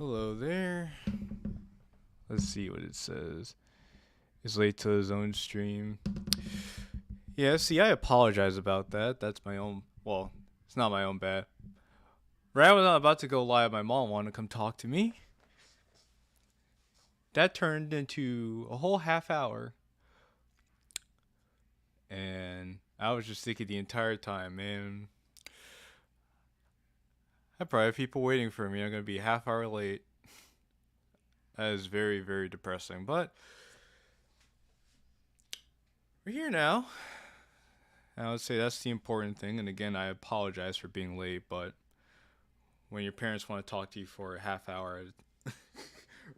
Hello there. Let's see what it says. Is late to his own stream. Yeah, see, I apologize about that. That's my own. Well, it's not my own bad. Right when I was about to go live, my mom wanted to come talk to me. That turned into a whole half hour. And I was just thinking the entire time, man, I probably have people waiting for me. I'm going to be a half hour late. That is very, very depressing. But we're here now. And I would say that's the important thing. And again, I apologize for being late. But when your parents want to talk to you for a half hour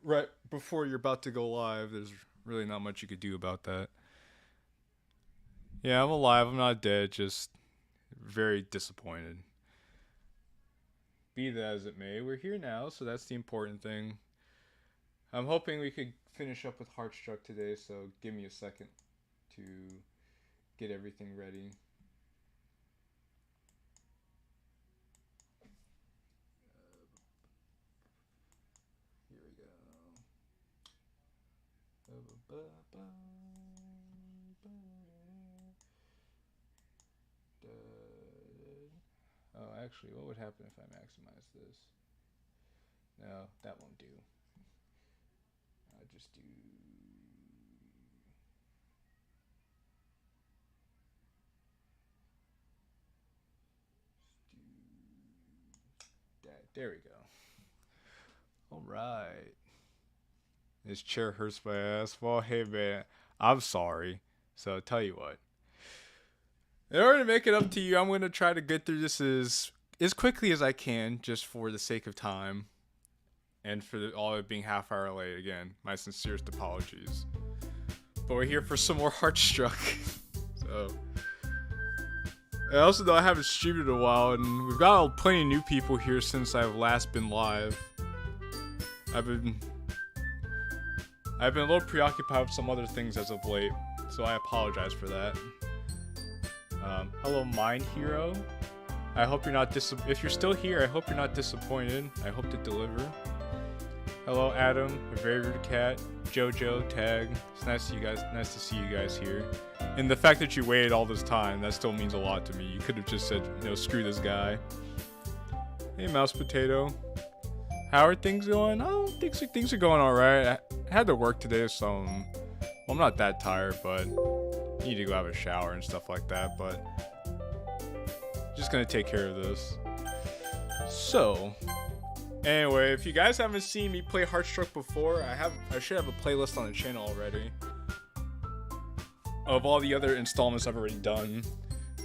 right before you're about to go live, there's really not much you could do about that. Yeah, I'm alive. I'm not dead. Just very disappointed. Be that as it may, we're here now, so that's the important thing. I'm hoping we could finish up with Heartstruck today, so give me a second to get everything ready. Here we go. Oh, actually, what would happen if I maximize this? No, that won't do. I'll just do that. There we go. All right. This chair hurts my ass. Well, hey man, I'm sorry. So I'll tell you what. In order to make it up to you, I'm gonna try to get through this as quickly as I can, just for the sake of time, and for all of it being half hour late. Again, my sincerest apologies. But we're here for some more Heartstruck. So, I also know I haven't streamed in a while, and we've got plenty of new people here since I've last been live. I've been a little preoccupied with some other things as of late, so I apologize for that. Hello, Mind Hero. I hope you're not if you're still here, I hope you're not disappointed. I hope to deliver. Hello, Adam, a very rude cat, Jojo, Tag. It's nice to see you guys here. And the fact that you waited all this time, that still means a lot to me. You could have just said, screw this guy. Hey, Mouse Potato. How are things going? Oh, things are going alright. I had to work today, so well, I'm not that tired, but I need to go have a shower and stuff like that, but just gonna take care of this. So, anyway, if you guys haven't seen me play Heartstruck before, I should have a playlist on the channel already of all the other installments I've already done.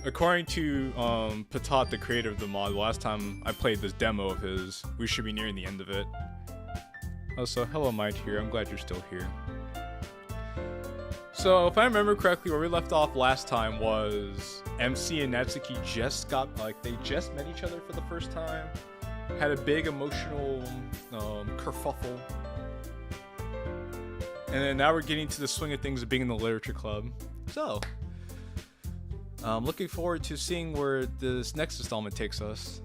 According to ThePotat, the creator of the mod, the last time I played this demo of his, we should be nearing the end of it. Also, hello Mike here, I'm glad you're still here. So, if I remember correctly, where we left off last time was MC and Natsuki they just met each other for the first time. Had a big emotional kerfuffle. And then now we're getting to the swing of things of being in the literature club. So, I'm looking forward to seeing where this next installment takes us.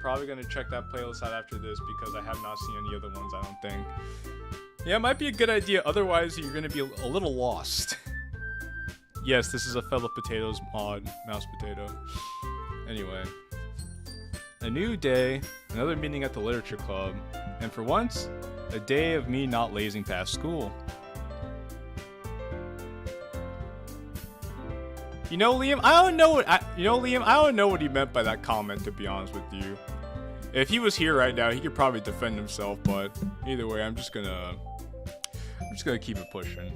Probably going to check that playlist out after this because I have not seen any other ones, I don't think. Yeah, it might be a good idea, otherwise you're going to be a little lost. Yes, this is a fellow potatoes mod, Mouse Potato. Anyway. A new day, another meeting at the literature club, and for once, a day of me not lazing past school. Liam, I don't know what he meant by that comment, to be honest with you. If he was here right now, he could probably defend himself, but either way, I'm just gonna keep it pushing.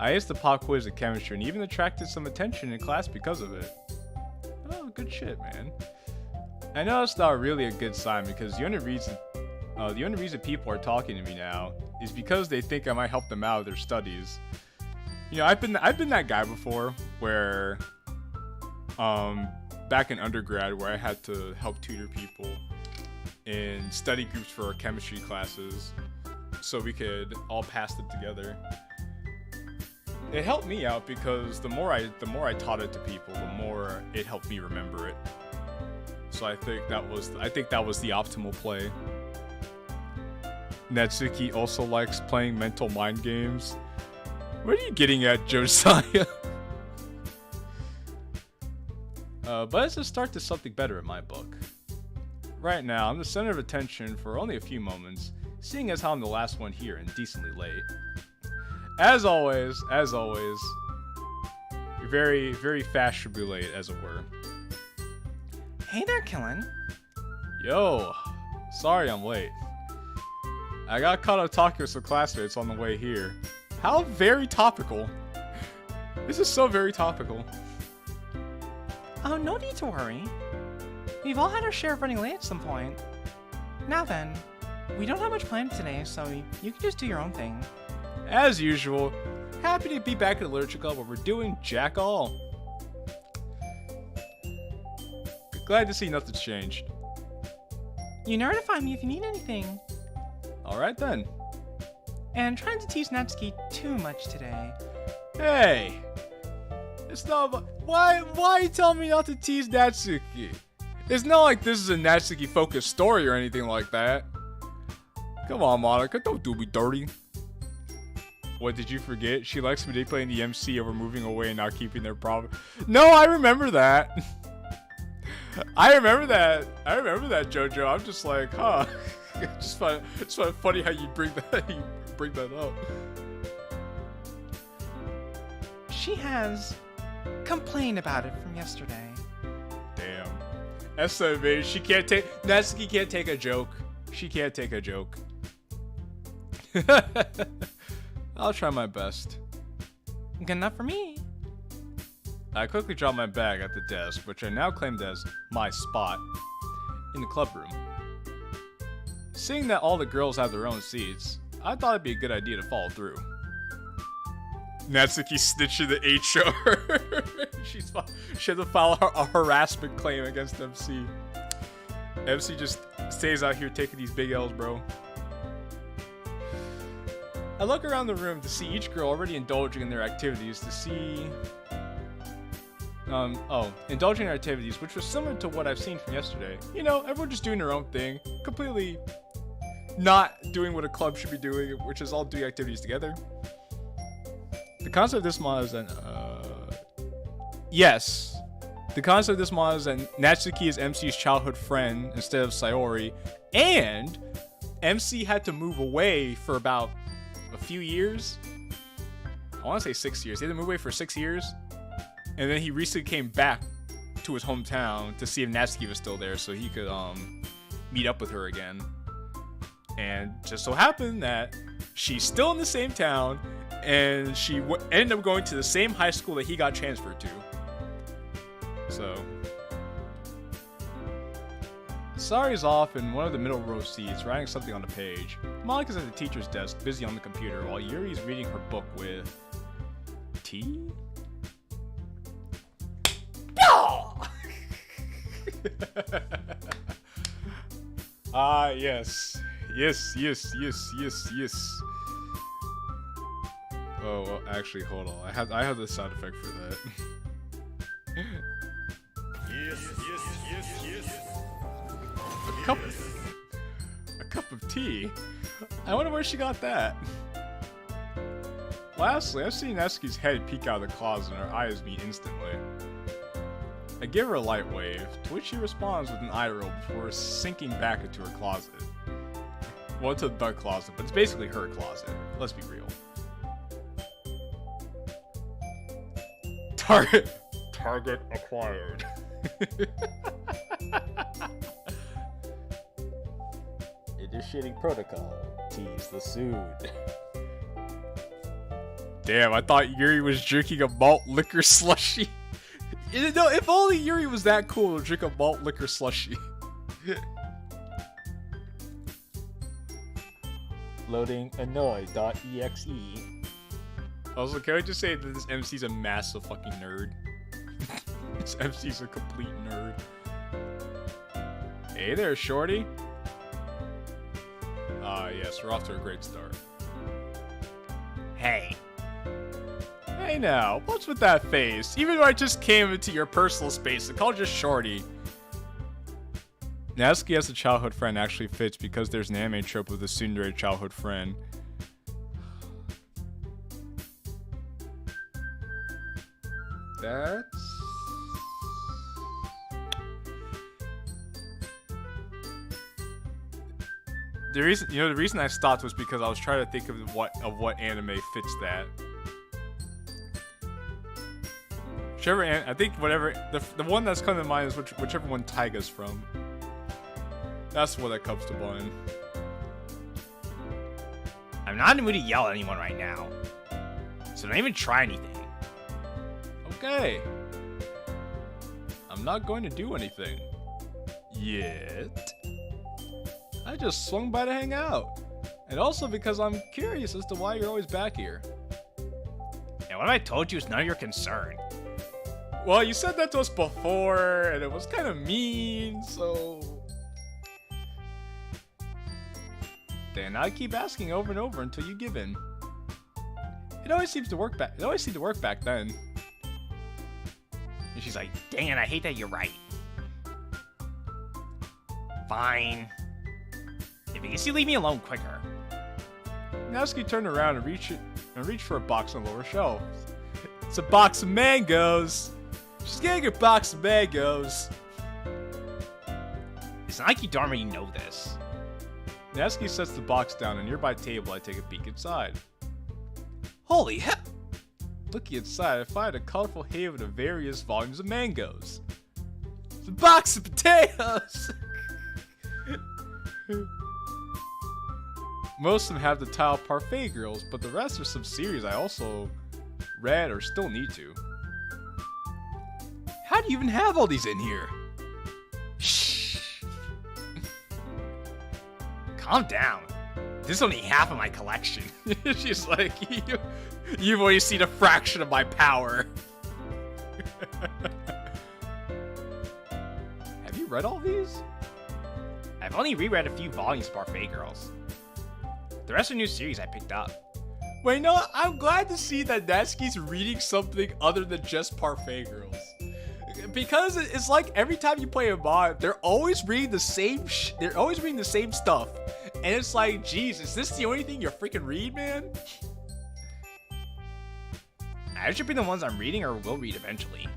I aced the pop quiz at chemistry and even attracted some attention in class because of it. Oh, good shit, man. I know it's not really a good sign because the only reason people are talking to me now is because they think I might help them out with their studies. I've been that guy before where, back in undergrad where I had to help tutor people in study groups for our chemistry classes so we could all pass them together. It helped me out because the more I taught it to people, the more it helped me remember it. So I think that was the optimal play. Natsuki also likes playing mental mind games. What are you getting at, Josiah? But it's a start to something better in my book. Right now, I'm the center of attention for only a few moments, seeing as how I'm the last one here and decently late. As always, you're very, very fashionably late, as it were. Hey there, Killen. Yo, sorry I'm late. I got caught up talking with some classmates on the way here. How very topical. This is so very topical. Oh, no need to worry. We've all had our share of running late at some point. Now then, we don't have much planned today, so you can just do your own thing. As usual, happy to be back at the Literature Club where we're doing jack all. Glad to see nothing's changed. You know where to find me if you need anything. Alright then. And trying to tease Natsuki too much today. Hey! It's not about... Why are you telling me not to tease Natsuki? It's not like this is a Natsuki-focused story or anything like that. Come on, Monika, don't do me dirty. What, did you forget? She likes manipulating the MC over moving away and not keeping their promise. No, I remember that. I remember that, JoJo. I'm just like, huh. It's funny how you bring that up. She has complained about it from yesterday. Damn. That's so amazing. Natsuki can't take a joke. She can't take a joke. I'll try my best. Good enough for me. I quickly dropped my bag at the desk, which I now claimed as my spot, in the club room. Seeing that all the girls have their own seats, I thought it'd be a good idea to follow through. Natsuki snitching the HR. She had to file a harassment claim against MC. MC just stays out here taking these big L's, bro. I look around the room to see each girl already indulging in their activities indulging in their activities, which was similar to what I've seen from yesterday. You know, everyone just doing their own thing, completely not doing what a club should be doing, which is all doing activities together. The concept of this mod is that, yes. The concept of this mod is that Natsuki is MC's childhood friend instead of Sayori, and MC had to move away for about a few years. I want to say 6 years. He had to move away for 6 years, and then he recently came back to his hometown to see if Natsuki was still there so he could meet up with her again. And just so happened that she's still in the same town, and she ended up going to the same high school that he got transferred to. So, Sari's off in one of the middle row seats, writing something on the page. Monika's at the teacher's desk, busy on the computer, while Yuri's reading her book with... tea? Ah, yes. Yes. Oh, well, actually, hold on. I have the sound effect for that. Yes. A cup of tea? I wonder where she got that. Lastly, I've seen Natsuki's head peek out of the closet and her eyes meet instantly. I give her a light wave, to which she responds with an eye roll before sinking back into her closet. Well, it's a the closet, but it's basically her closet. Let's be real. Target acquired. Initiating protocol. Tease the sued. Damn, I thought Yuri was drinking a malt liquor slushy. No, if only Yuri was that cool to drink a malt liquor slushy. Loading annoy.exe. Also, can I just say that this MC's a massive fucking nerd? This MC's a complete nerd. Hey there, shorty. Yes, we're off to a great start. Hey. Hey now, what's with that face? Even though I just came into your personal space and called you shorty. Natsuki as a childhood friend actually fits because there's an anime trope of the tsundere childhood friend. That's... The reason I stopped was because I was trying to think of what anime fits that. I think whatever the one that's coming to mind is whichever one Taiga's from. That's what that comes to mind. I'm not in the mood to yell at anyone right now, so don't even try anything. Okay. I'm not going to do anything. Yet. I just swung by to hang out. And also because I'm curious as to why you're always back here. And what I told you is none of your concern. Well, you said that to us before, and it was kind of mean, so... Then I keep asking over and over until you give in. It always seems to work back. It always seemed to work back then. And she's like, dang it, I hate that you're right. Fine. If you can see, leave me alone quicker. Natsuki turned around and reached for a box on the lower shelf. It's a box of mangoes. She's getting a box of mangoes. It's not like you darn well you know this. Natsuki sets the box down on a nearby table. I take a peek inside. Holy hell! Looking inside, I find a colorful haven of various volumes of mangoes. It's a box of potatoes! Most of them have the title Parfait Girls, but the rest are some series I also read or still need to. How do you even have all these in here? Shh. Calm down. This is only half of my collection. She's like, you've only seen a fraction of my power. Have you read all these? I've only reread a few volumes of Parfait Girls. The rest are new series I picked up. Wait, no, I'm glad to see that Natsuki's reading something other than just Parfait Girls. Because it's like every time you play a mod, they're always reading the same they're always reading the same stuff. And it's like, geez, is this the only thing you freaking read, man? I should be the ones I'm reading or will read eventually.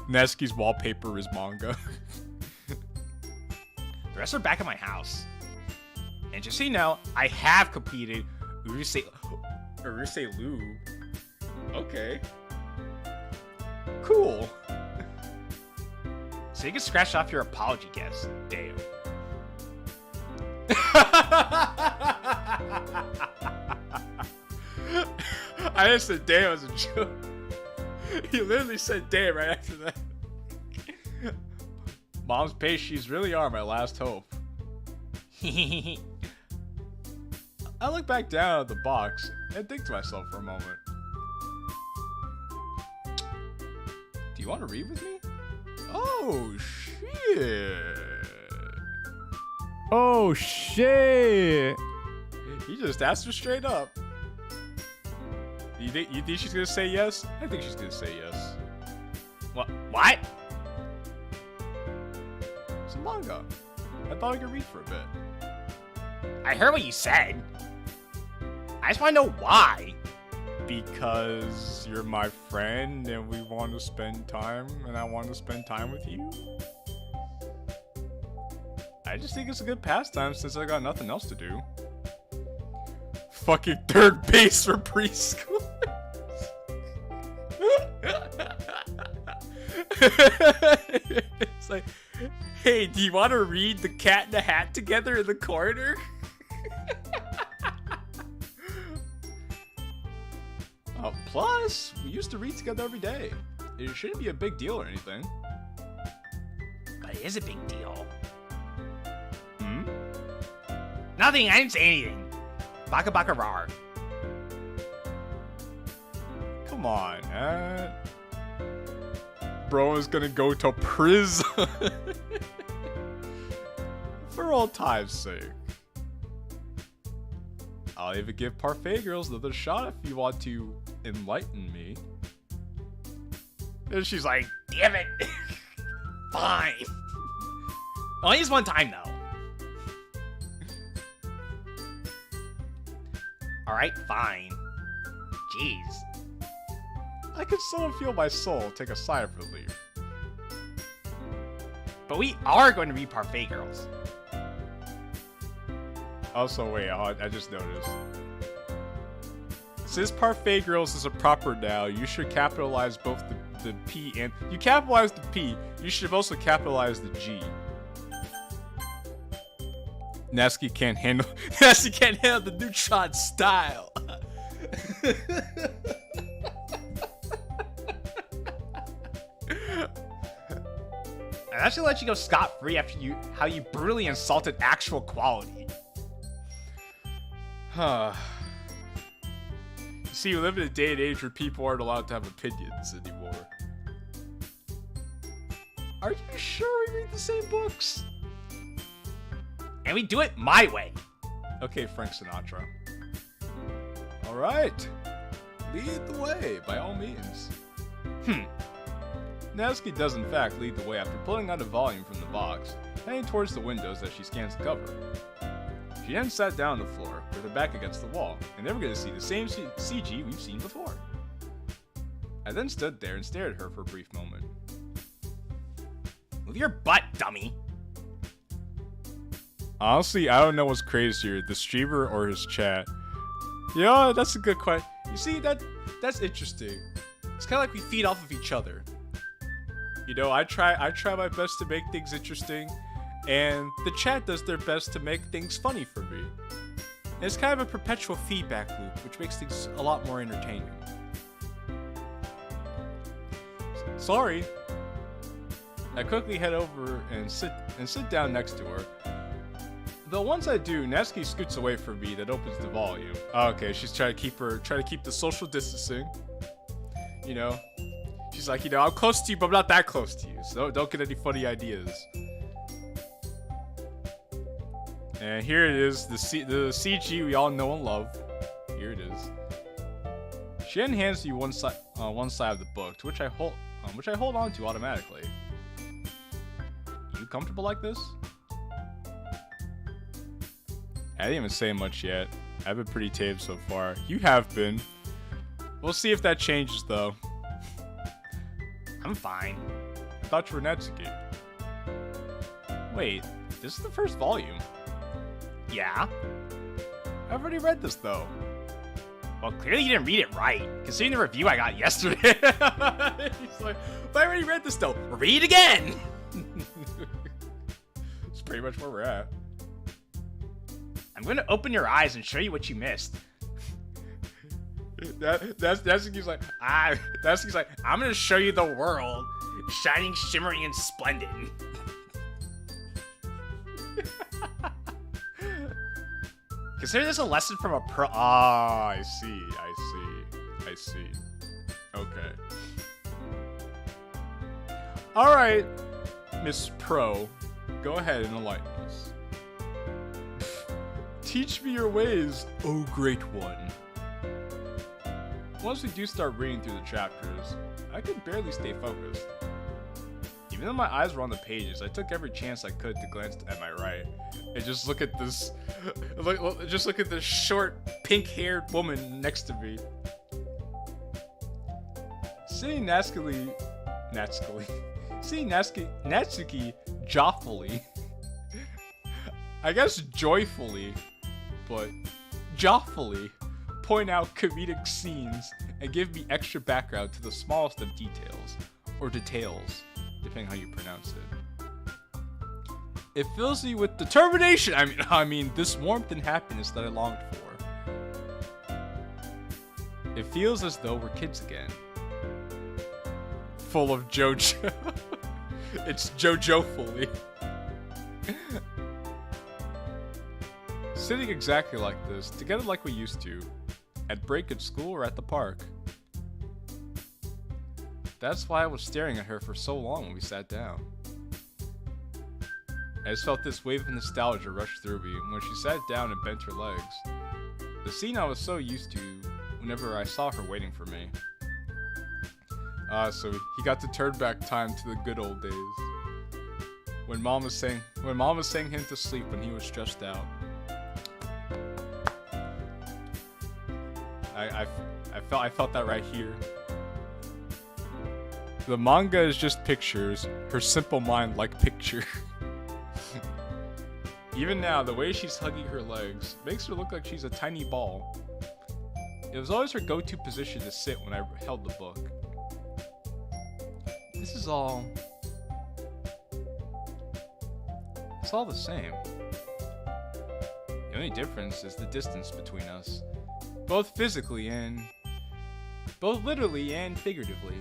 Natsuki's wallpaper is manga. The rest are back at my house. And just so you know, I have completed Urusei Lube. Okay. Cool. So you can scratch off your apology guess. Damn. I just said damn as a joke. He literally said damn right after that. Mom's pastries really are my last hope. I look back down at the box and think to myself for a moment. Do you want to read with me? Oh, shit. Oh, shit. He just asked her straight up. You think she's going to say yes? I think she's going to say yes. What? It's a manga. I thought I could read for a bit. I heard what you said. I just want to know why. Because you're my friend and we want to spend time and I want to spend time with you. I just think it's a good pastime since I got nothing else to do. Fucking third base for preschoolers. It's like, hey, do you want to read The Cat in the Hat together in the corner? Plus, we used to read together every day. It shouldn't be a big deal or anything. But it is a big deal. Hmm? Nothing, I didn't say anything. Baka baka rar. Come on, man. Bro is gonna go to prison. For old time's sake. I'll even give Parfait Girls another shot if you want to enlighten me. And she's like, damn it. Fine. Only use one time, though. Alright, fine. Jeez. I can sort of feel my soul take a sigh of relief. But we are going to be Parfait Girls. Also, wait, I just noticed. Since Parfait Girls is a proper noun, you should capitalize both the P and... You capitalize the P, you should also capitalize the G. Natsuki can't handle... Natsuki can't handle the neutron style. I actually let you go scot-free after how you brutally insulted actual quality. Huh. You see, we live in a day and age where people aren't allowed to have opinions anymore. Are you sure we read the same books? And we do it my way. Okay, Frank Sinatra. Alright. Lead the way, by all means. Natsuki does in fact lead the way after pulling out a volume from the box, heading towards the windows as she scans the cover. She then sat down on the floor, with her back against the wall, and they were going to see the same CG we've seen before. I then stood there and stared at her for a brief moment. Move your butt, dummy. Honestly, I don't know what's crazier, the streamer or his chat. Yeah, that's a good question. You see, that's interesting. It's kind of like we feed off of each other. You know, I try my best to make things interesting, and the chat does their best to make things funny for me. And it's kind of a perpetual feedback loop, which makes things a lot more entertaining. Sorry. I quickly head over and sit down next to her. Though once I do, Natsuki scoots away from me, that opens the volume. Okay, she's trying to keep the social distancing. You know, she's like, you know, I'm close to you, but I'm not that close to you, so don't get any funny ideas. And here it is, the CG we all know and love. Here it is. She then hands you one side of the book, to which I hold on to automatically. You comfortable like this? I didn't even say much yet. I've been pretty tame so far. You have been. We'll see if that changes, though. I'm fine. I thought you were Natsuki. Wait, this is the first volume. Yeah? I've already read this, though. Well, clearly you didn't read it right, considering the review I got yesterday. He's like, but I already read this, though. Read again! That's pretty much where we're at. I'm going to open your eyes and show you what you missed. Natsuki's like, I'm going to show you the world. Shining, shimmering, and splendid. Consider this a lesson from a pro. Ah, I see. Okay. Alright, Miss Pro. Go ahead and enlighten us. Teach me your ways, oh great one. Once we do start reading through the chapters, I could barely stay focused. Even though my eyes were on the pages, I took every chance I could to glance at my right and just look at this, look at this short, pink-haired woman next to me. Seeing Natsuki joyfully, I guess joyfully, but joyfully point out comedic scenes and give me extra background to the smallest of details, or details, depending how you pronounce it. It fills me with determination. I mean, this warmth and happiness that I longed for. It feels as though we're kids again. Full of JoJo. It's JoJo-fully. Sitting exactly like this, together like we used to, at break at school or at the park. That's why I was staring at her for so long when we sat down. I just felt this wave of nostalgia rush through me when she sat down and bent her legs. The scene I was so used to whenever I saw her waiting for me. So he got to turn back time to the good old days. when mom was saying him to sleep when he was stressed out. I felt that right here. The manga is just pictures. Her simple mind like picture. Even now, the way she's hugging her legs makes her look like she's a tiny ball. It was always her go-to position to sit when I held the book. This is all... It's all the same. The only difference is the distance between us. Both physically and... both literally and figuratively.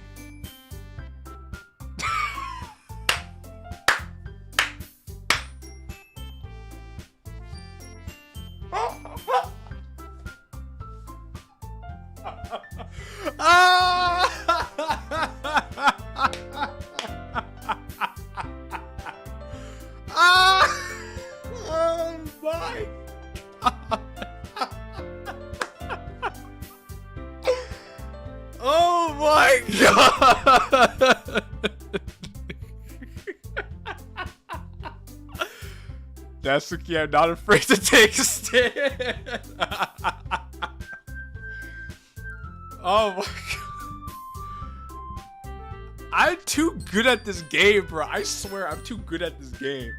Oh my god! Natsuki, I'm not afraid to take a stand. Oh my god. I'm too good at this game, bro. I swear I'm too good at this game.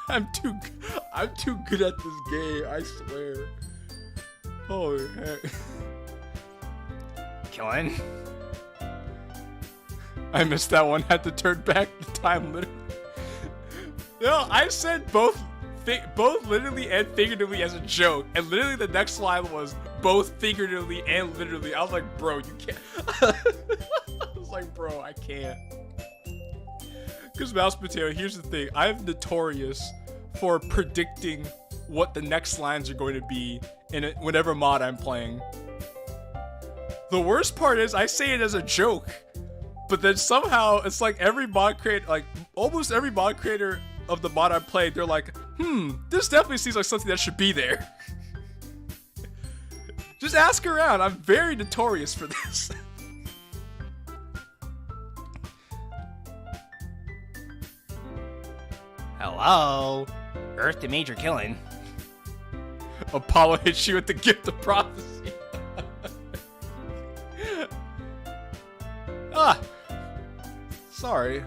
I'm too good at this game, I swear. Holy heck. Killing. I missed that one. Had to turn back the time literally. No, I said both literally and figuratively as a joke, and literally the next line was both figuratively and literally. I was like, bro, you can't. I was like, bro, I can't. Because Mouse Potato, here's the thing. I'm notorious for predicting what the next lines are going to be in whatever mod I'm playing. The worst part is I say it as a joke, but then somehow it's like every mod creator, like almost every mod creator of the mod I played, they're like, this definitely seems like something that should be there. Just ask around. I'm very notorious for this. Hello? Earth to Major Killing. Apollo hits you with the gift of prophecy. Sorry.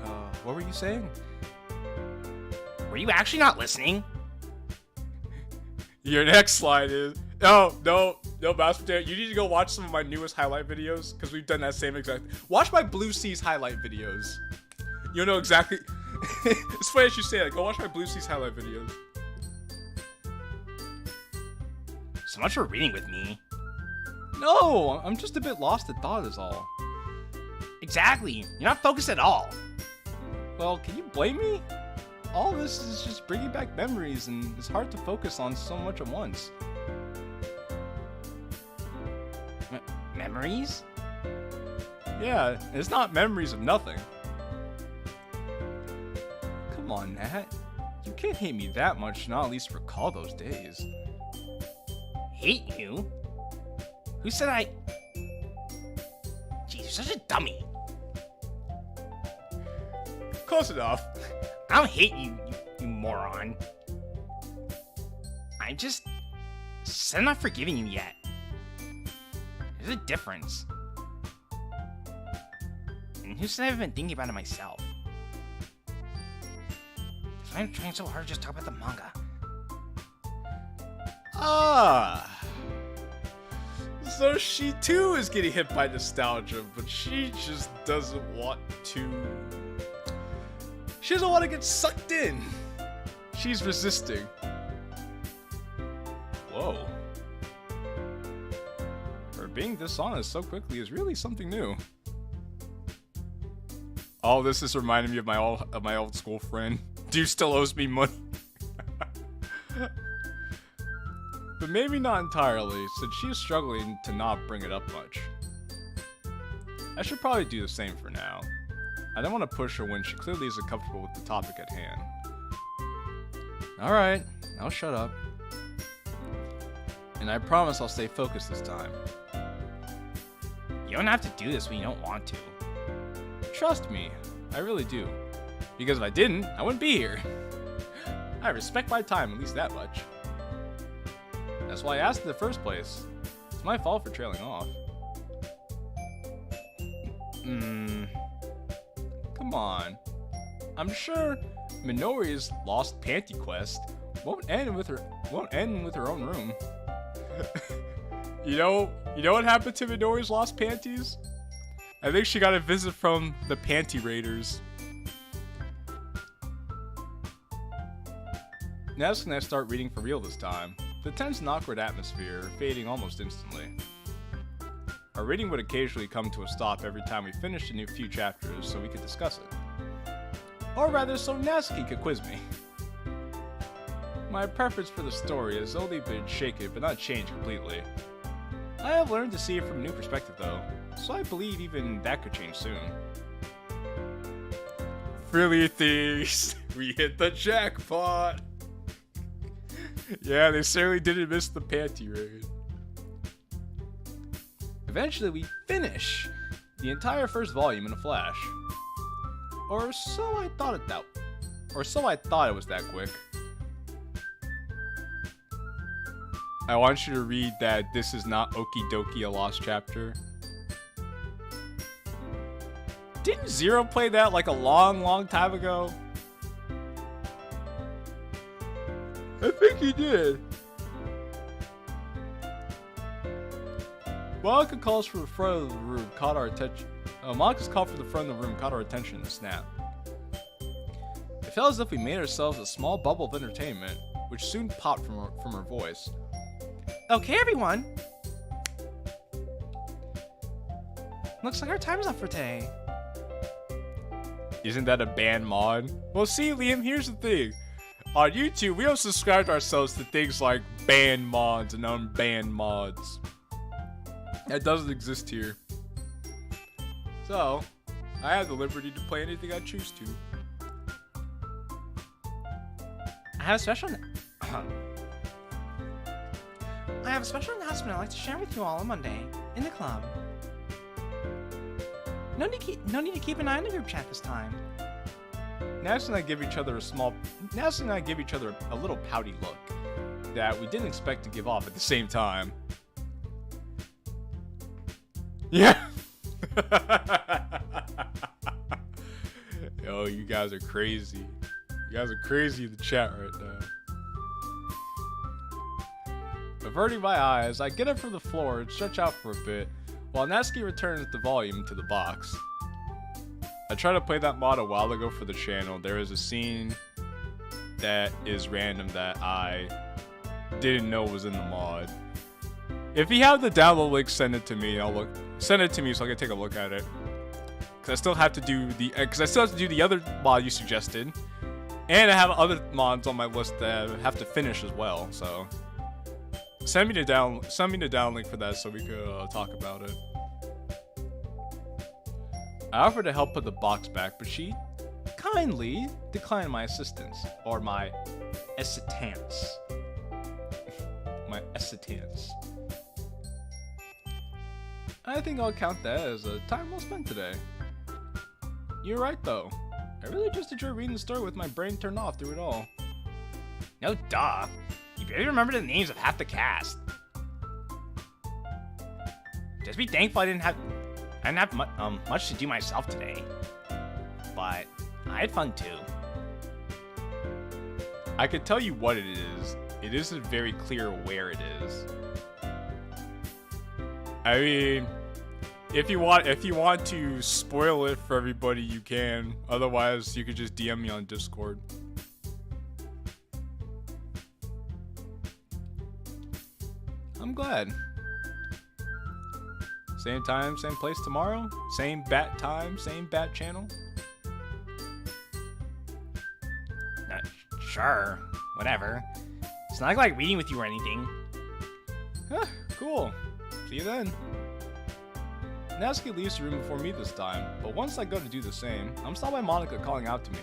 What were you saying? Were you actually not listening? Your next slide is... No, Mouse Potato. You need to go watch some of my newest highlight videos, because we've done that same exact... Watch my Blue Seas highlight videos. You'll know exactly... It's funny as you say that. Go watch my Blue Seas highlight videos. So much for reading with me. No, I'm just a bit lost in thought is all. Exactly. You're not focused at all. Well, can you blame me? All this is just bringing back memories, and it's hard to focus on so much at once. Memories? Yeah, it's not memories of nothing. Come on, Nat. You can't hate me that much to not at least recall those days. Hate you? Who said I... Jeez, you're such a dummy. Close enough. I don't hate you, you moron. I just said I'm not forgiving you yet. There's a difference. And who said I've been thinking about it myself? That's why I'm trying so hard to just talk about the manga. So she too is getting hit by nostalgia, but she just doesn't want to... She doesn't want to get sucked in. She's resisting. Whoa. Her being dishonest so quickly is really something new. All this is reminding me of my old school friend. Dude still owes me money. But maybe not entirely, since she is struggling to not bring it up much. I should probably do the same for now. I don't want to push her when she clearly isn't comfortable with the topic at hand. Alright, I'll shut up. And I promise I'll stay focused this time. You don't have to do this when you don't want to. Trust me, I really do. Because if I didn't, I wouldn't be here. I respect my time, at least that much. That's why I asked in the first place. It's my fault for trailing off. Come on. I'm sure Minori's lost panty quest won't end with her own room. You know what happened to Minori's lost panties? I think she got a visit from the Panty Raiders. Natsuki and I start reading for real this time, the tense and awkward atmosphere fading almost instantly. Our reading would occasionally come to a stop every time we finished a new few chapters so we could discuss it. Or rather, so Natsuki could quiz me. My preference for the story has only been shaken but not changed completely. I have learned to see it from a new perspective though, so I believe even that could change soon. Frilly thieves, we hit the jackpot! Yeah, they certainly didn't miss the panty raid. Eventually we finish the entire first volume in a flash. Or so I thought it was that quick. I want you to read that this is not Okie Doki, a lost chapter. Didn't Zero play that like a long time ago? I think he did. Monika calls from the front of the room caught our attention. Monika's call from the front of the room caught our attention in a snap. It felt as if we made ourselves a small bubble of entertainment, which soon popped from her voice. Okay, everyone. Looks like our time's up for today. Isn't that a banned mod? Well, see, Liam, here's the thing. On YouTube, we don't subscribe ourselves to things like banned mods and unbanned mods. That doesn't exist here. So, I have the liberty to play anything I choose to. I have a special announcement I'd like to share with you all on Monday in the club. No need to keep an eye on the group chat this time. Natsuki and I give each other a little pouty look that we didn't expect to give off at the same time. Yeah. Yo, you guys are crazy. You guys are crazy in the chat right now. Averting my eyes, I get up from the floor and stretch out for a bit, while Natsuki returns the volume to the box. I tried to play that mod a while ago for the channel. There is a scene that is random that I didn't know was in the mod. If you have the download link, send it to me. Send it to me so I can take a look at it. Cause I still have to do the other mod you suggested, and I have other mods on my list that I have to finish as well. So send me the down link for that so we could talk about it. I offered to help put the box back, but she kindly declined my assistance, or my assistance. My assistance. I think I'll count that as a time well spent today. You're right though. I really just enjoy reading the story with my brain turned off through it all. No duh. You barely remember the names of half the cast. Just be thankful I didn't have much to do myself today. But I had fun too. I could tell you what it is. It isn't very clear where it is. I mean, if you want to spoil it for everybody, you can. Otherwise, you could just DM me on Discord. I'm glad. Same time, same place tomorrow. Same bat time, same bat channel. Sure, whatever. It's not like reading with you or anything. Huh, cool. See you then. Natsuki leaves the room before me this time, but once I go to do the same, I'm stopped by Monika calling out to me.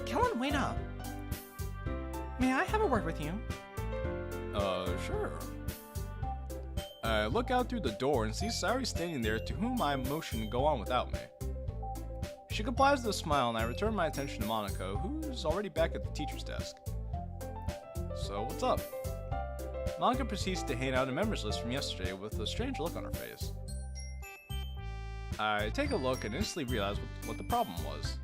Kellen, wait up. May I have a word with you? Sure. I look out through the door and see Sayuri standing there, to whom I motion to go on without me. She complies with a smile, and I return my attention to Monika, who's already back at the teacher's desk. So, what's up? Monika proceeds to hand out a members list from yesterday with a strange look on her face. I take a look and instantly realize what the problem was.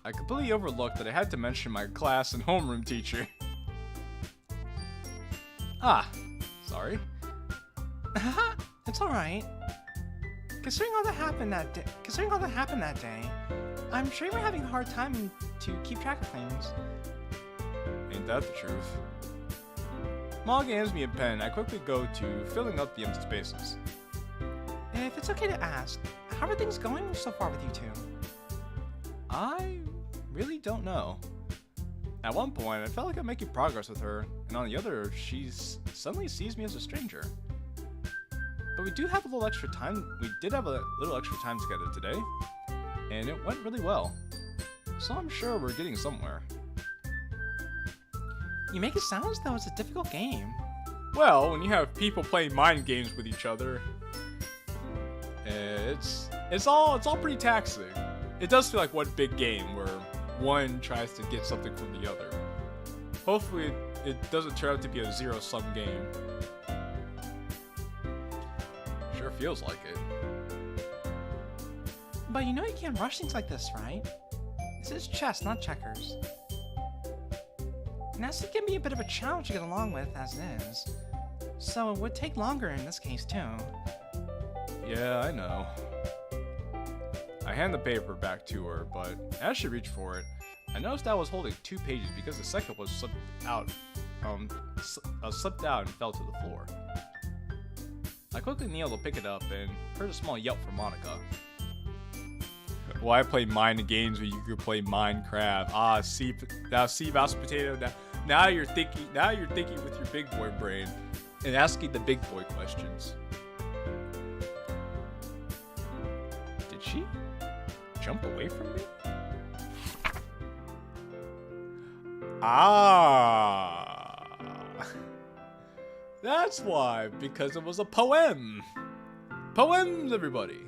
I completely overlooked that I had to mention my class and homeroom teacher. Ah, sorry. It's alright. Considering all that happened that day, I'm sure you were having a hard time to keep track of things. Ain't that the truth? Monika hands me a pen. I quickly go to filling up the empty spaces. If it's okay to ask, how are things going so far with you two? I really don't know. At one point, I felt like I'm making progress with her, and on the other, she suddenly sees me as a stranger. But we did have a little extra time together today, and it went really well. So I'm sure we're getting somewhere. You make it sound as though it's a difficult game. Well, when you have people playing mind games with each other, it's all pretty taxing. It does feel like one big game where one tries to get something from the other. Hopefully, it doesn't turn out to be a zero-sum game. Sure feels like it. But you know you can't rush things like this, right? This is chess, not checkers. Natsuki can be a bit of a challenge to get along with as it is, so it would take longer in this case too. Yeah, I know. I hand the paper back to her, but as she reached for it, I noticed I was holding 2 pages because the second was slipped out and fell to the floor. I quickly kneeled to pick it up and heard a small yelp from Monika. Why play mind games when you could play Minecraft? Ah, see, Mouse Potato. Now you're thinking with your big boy brain and asking the big boy questions. Did she jump away from me? Ah, that's why, because it was a poem. Poems, everybody.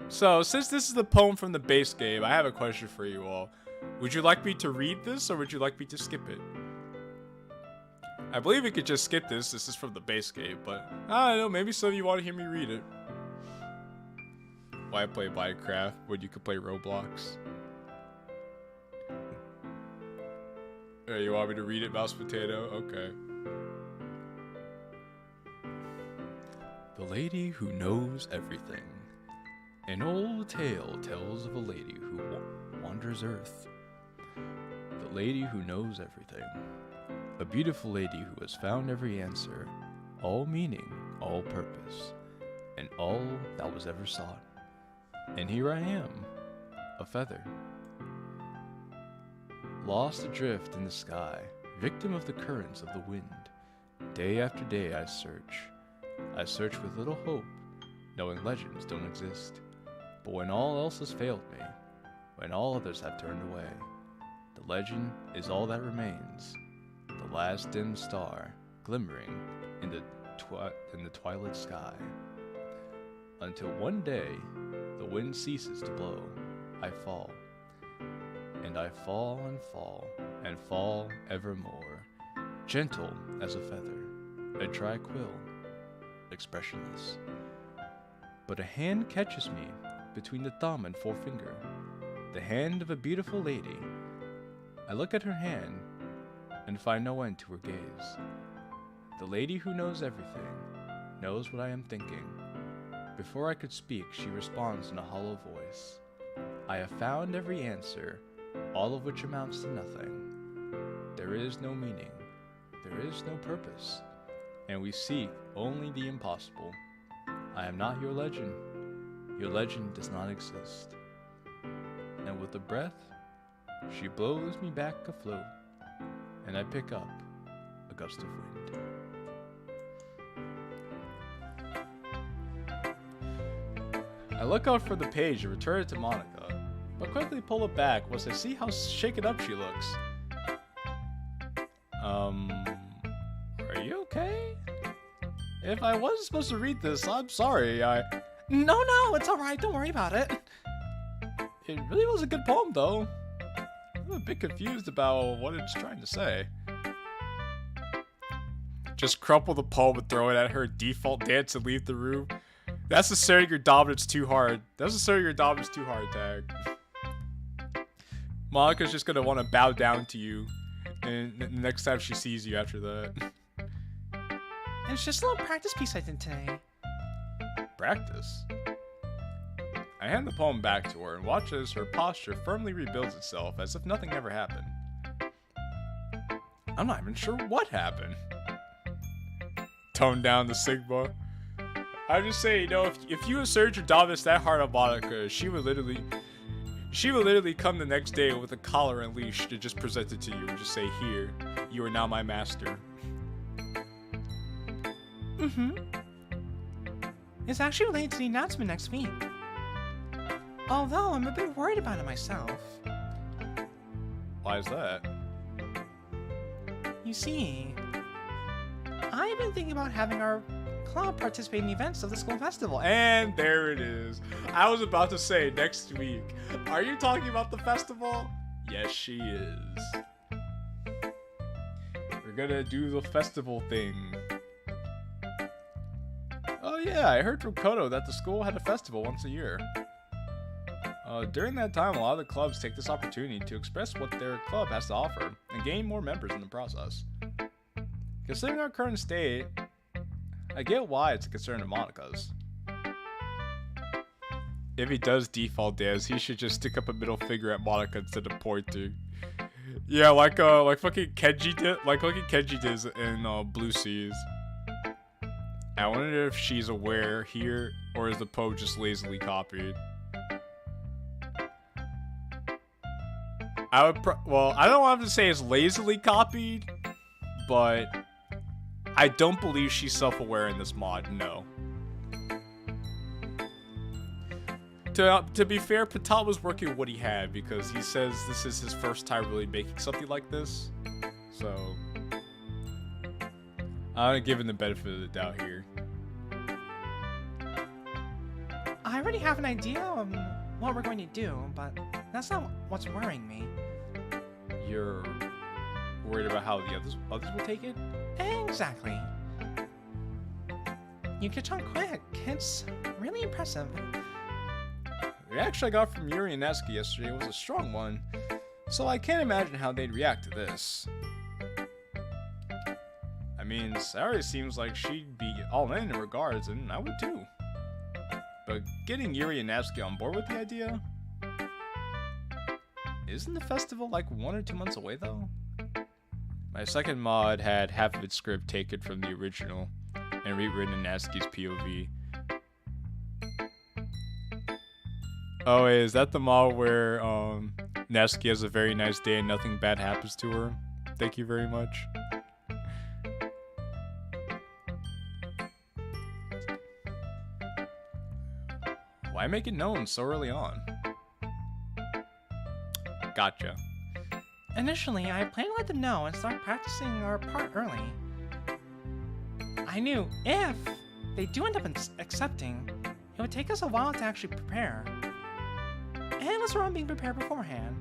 So, since this is the poem from the base game, I have a question for you all. Would you like me to read this, or would you like me to skip it? I believe we could just skip this. This is from the base game, but I don't know. Maybe some of you want to hear me read it. Why play Minecraft when you could play Roblox? Hey, you want me to read it, Mouse Potato? Okay. The Lady Who Knows Everything. An old tale tells of a lady who wanders Earth. The lady who knows everything. A beautiful lady who has found every answer, all meaning, all purpose, and all that was ever sought. And here I am, a feather. Lost adrift in the sky, victim of the currents of the wind. Day after day I search. I search with little hope, knowing legends don't exist. But when all else has failed me, when all others have turned away, the legend is all that remains, the last dim star glimmering in the twilight sky. Until one day, the wind ceases to blow, I fall. And I fall and fall, and fall evermore, gentle as a feather, a dry quill, expressionless. But a hand catches me between the thumb and forefinger, the hand of a beautiful lady. I look at her hand and find no end to her gaze. The lady who knows everything knows what I am thinking. Before I could speak, she responds in a hollow voice. I have found every answer, all of which amounts to nothing. There is no meaning, there is no purpose, and we seek only the impossible. I am not your legend. Your legend does not exist. And with a breath, she blows me back afloat, and I pick up a gust of wind. I look out for the page and return it to Monika, but quickly pull it back once I see how shaken up she looks. Are you okay? If I wasn't supposed to read this, I'm sorry. No, it's alright. Don't worry about it. It really was a good poem, though. I'm a bit confused about what it's trying to say. Just crumple the poem and throw it at her, default dance and leave the room. That's asserting your dominance too hard. That's asserting your dominance too hard, tag. Monika's just gonna want to bow down to you, and the next time she sees you after that. It's just a little practice piece I did today. Practice? I hand the poem back to her and watch as her posture firmly rebuilds itself as if nothing ever happened. I'm not even sure what happened. Tone down the Sigma. I just say, you know, if you assert your dominance that hard on Monika, she would literally come the next day with a collar and leash to just present it to you and just say, here, you are now my master. It's actually related to the announcement next week. Although I'm a bit worried about it myself. Why is that? You see, I've been thinking about having our club participate in events of the school festival. And there it is. I was about to say next week. Are you talking about the festival? Yes, she is. We're gonna do the festival thing. Oh yeah, I heard from Koto that the school had a festival once a year. During that time, a lot of the clubs take this opportunity to express what their club has to offer and gain more members in the process. Considering our current state, I get why it's a concern of Monika's. If he does default dance, he should just stick up a middle finger at Monika instead of pointing. Yeah, like fucking Kenji did in Blue Seas. I wonder if she's aware here, or is the poem just lazily copied? Well, I don't want to say it's lazily copied, but I don't believe she's self-aware in this mod, no. To be fair, Patat was working with what he had because he says this is his first time really making something like this. So, I'm giving the benefit of the doubt here. I already have an idea of what we're going to do, but that's not what's worrying me. You're worried about how the others will take it? Exactly. You catch on quick. It's really impressive. The reaction I got from Yuri and Natsuki yesterday was a strong one, so I can't imagine how they'd react to this. I mean, Sayori seems like she'd be all in regards, and I would too. But getting Yuri and Natsuki on board with the idea? Isn't the festival like 1 or 2 months away though? My second mod had half of its script taken from the original and rewritten in Natsuki's POV. Oh wait, is that the mod where Natsuki has a very nice day and nothing bad happens to her? Thank you very much. Why make it known so early on? Gotcha. Initially, I planned to let them know and start practicing our part early. I knew if they do end up accepting, it would take us a while to actually prepare. And let's on being prepared beforehand.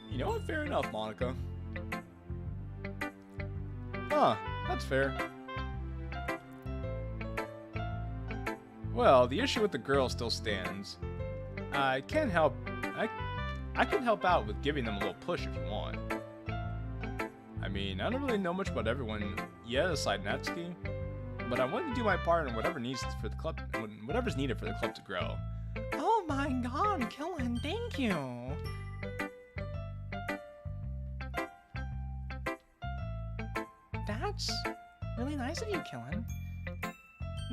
You know what? Fair enough, Monika. Huh, that's fair. Well, the issue with the girl still stands. I can help out with giving them a little push if you want. I mean, I don't really know much about everyone yet aside Natsuki, but I want to do my part in whatever's needed for the club to grow. Oh my god, Killen, thank you! That's really nice of you, Killen.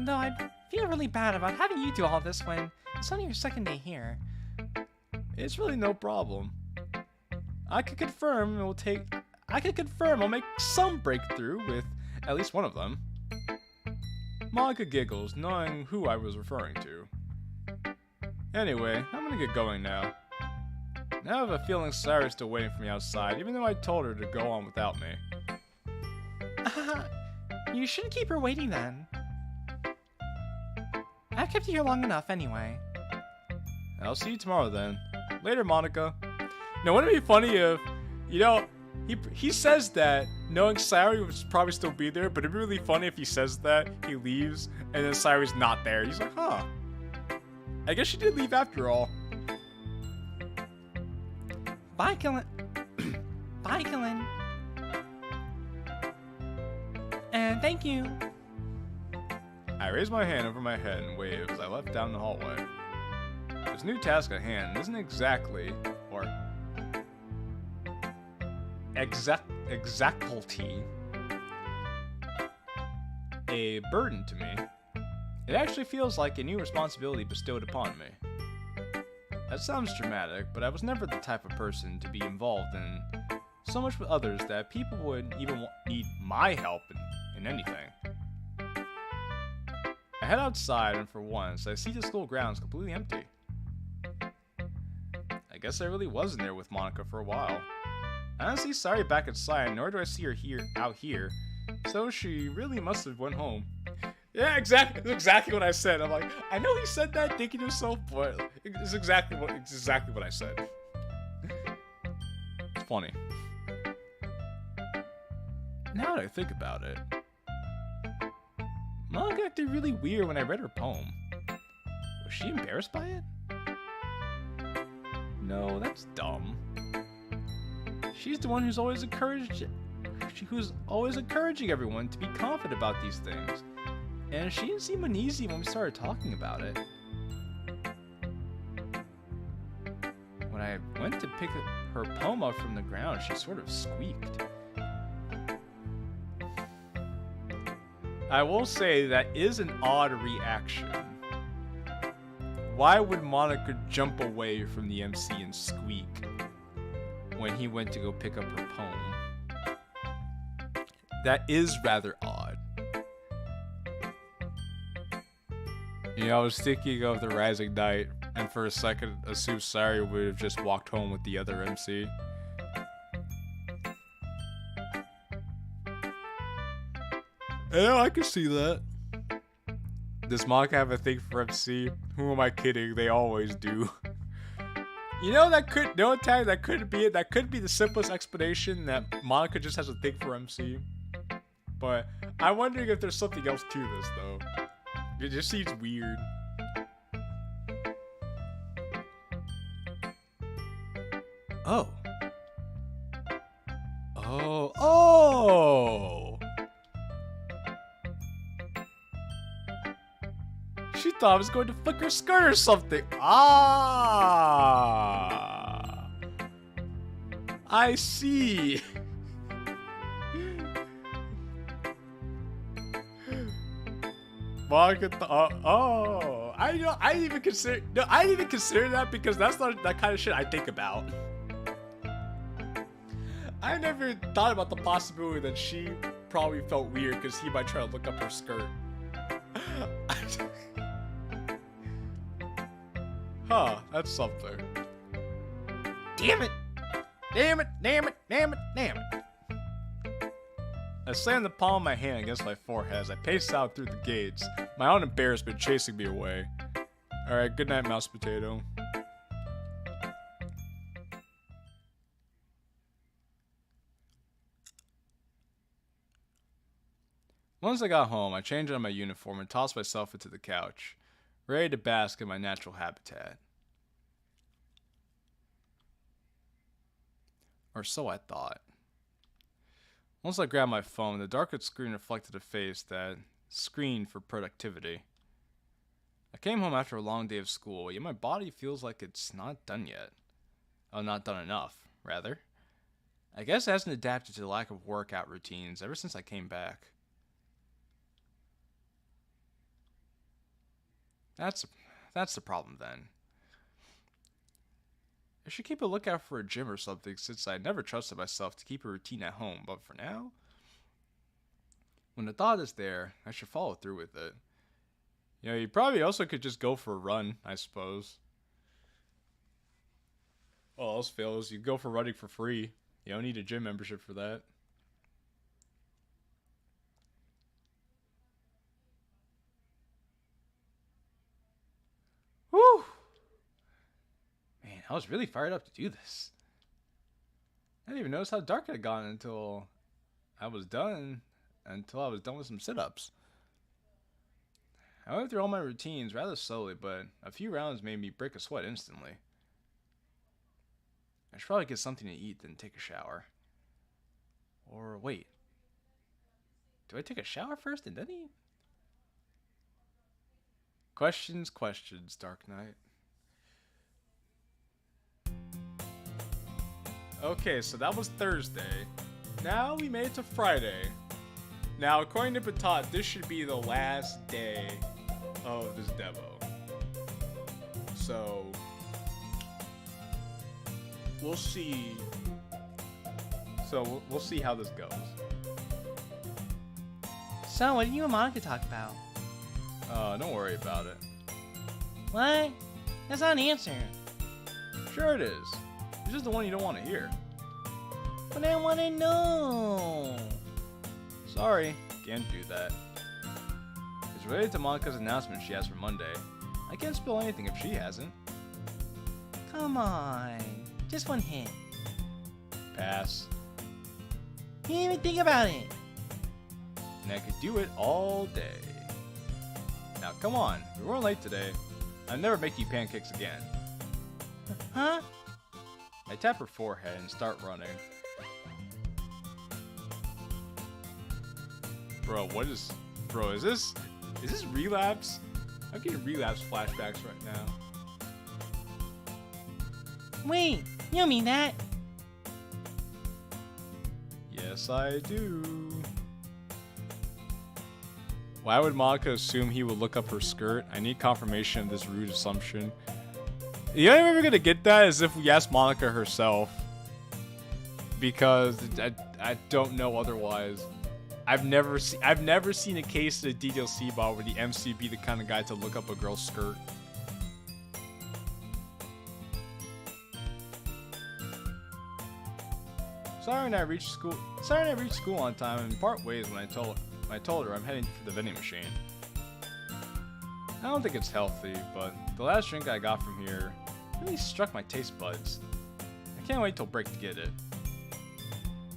Though I'd feel really bad about having you do all this when it's only your second day here. It's really no problem. I can confirm I'll make some breakthrough with at least one of them. Monika giggles, knowing who I was referring to. Anyway, I'm gonna get going now. Now I have a feeling Sayori's still waiting for me outside, even though I told her to go on without me. You shouldn't keep her waiting then. I've kept you here long enough anyway. I'll see you tomorrow then. Later, Monika. Now, wouldn't it be funny if, you know, he says that knowing Sayuri would probably still be there, but it'd be really funny if he says that, he leaves, and then Sayuri's not there. He's like, huh. I guess she did leave after all. Bye, Killin. Bye, Killin. And thank you. I raised my hand over my head and waved as I left down the hallway. This new task at hand isn't exactly, or exactly, a burden to me. It actually feels like a new responsibility bestowed upon me. That sounds dramatic, but I was never the type of person to be involved in so much with others that people would even need my help in anything. I head outside, and for once, I see the school grounds completely empty. I guess I really wasn't there with Monika for a while. I don't see Sayuri back outside, nor do I see her out here, so she really must have went home. Yeah, exactly. That's exactly what I said. I'm like, I know he said that thinking to himself, but it's exactly what I said. It's funny. Now that I think about it, Monika acted really weird when I read her poem. Was she embarrassed by it? No, that's dumb. She's the one who's always encouraging everyone to be confident about these things. And she didn't seem uneasy when we started talking about it. When I went to pick her poem up from the ground, she sort of squeaked. I will say that is an odd reaction. Why would Monika jump away from the MC and squeak when he went to go pick up her poem? That is rather odd. You know, I was thinking of the Rising Knight, and for a second assumed Sayuri would have just walked home with the other MC. Yeah, I can see that. Does Monika have a thing for MC? Who am I kidding? They always do. You know, that could be it. That could be the simplest explanation, that Monika just has a thing for MC. But I'm wondering if there's something else to this, though. It just seems weird. Oh. Oh! She thought I was going to flick her skirt or something. Ah! I see. Monika I didn't even consider that, because that's not that kind of shit I think about. I never thought about the possibility that she probably felt weird because he might try to look up her skirt. Huh, that's something. Damn it! Damn it, damn it, damn it, damn it. I slammed the palm of my hand against my forehead as I paced out through the gates, my own embarrassment chasing me away. Alright, good night, Mouse Potato. Once I got home, I changed out of my uniform and tossed myself into the couch, ready to bask in my natural habitat. Or so I thought. Once I grabbed my phone, the darkened screen reflected a face that screened for productivity. I came home after a long day of school, yet my body feels like it's not done yet. Oh, not done enough, rather. I guess it hasn't adapted to the lack of workout routines ever since I came back. That's the problem then. I should keep a lookout for a gym or something, since I never trusted myself to keep a routine at home, but for now, when the thought is there, I should follow through with it. You know, you probably also could just go for a run, I suppose. All else fails, you go for running for free. You don't need a gym membership for that. I was really fired up to do this. I didn't even notice how dark it had gotten until I was done with some sit-ups. I went through all my routines rather slowly, but a few rounds made me break a sweat instantly. I should probably get something to eat, then take a shower. Or wait. Do I take a shower first and then eat? Questions, Dark Knight. Okay, so that was Thursday. Now we made it to Friday. Now, according to ThePotat, this should be the last day of this Devo. So, we'll see. So, we'll see how this goes. So, what do you and Monika talk about? Don't worry about it. What? That's not an answer. Sure it is. It's just the one you don't want to hear. But I want to know. Sorry, can't do that. It's related to Monika's announcement she has for Monday. I can't spill anything if she hasn't. Come on. Just one hint. Pass. You didn't even think about it. And I could do it all day. Now come on, we weren't late today. I'll never make you pancakes again. Huh? I tap her forehead and start running. Bro, is this relapse? I'm getting relapse flashbacks right now. Wait, you don't mean that. Yes, I do. Why would Monika assume he would look up her skirt? I need confirmation of this rude assumption. The only way we're gonna get that is if we ask Monika herself. Because I don't know otherwise. I've never seen a case in a DDLC bot where the MC be the kind of guy to look up a girl's skirt. Sarah and I reached school on time and part ways when I told her I'm heading for the vending machine. I don't think it's healthy, but the last drink I got from here really struck my taste buds. I can't wait till break to get it.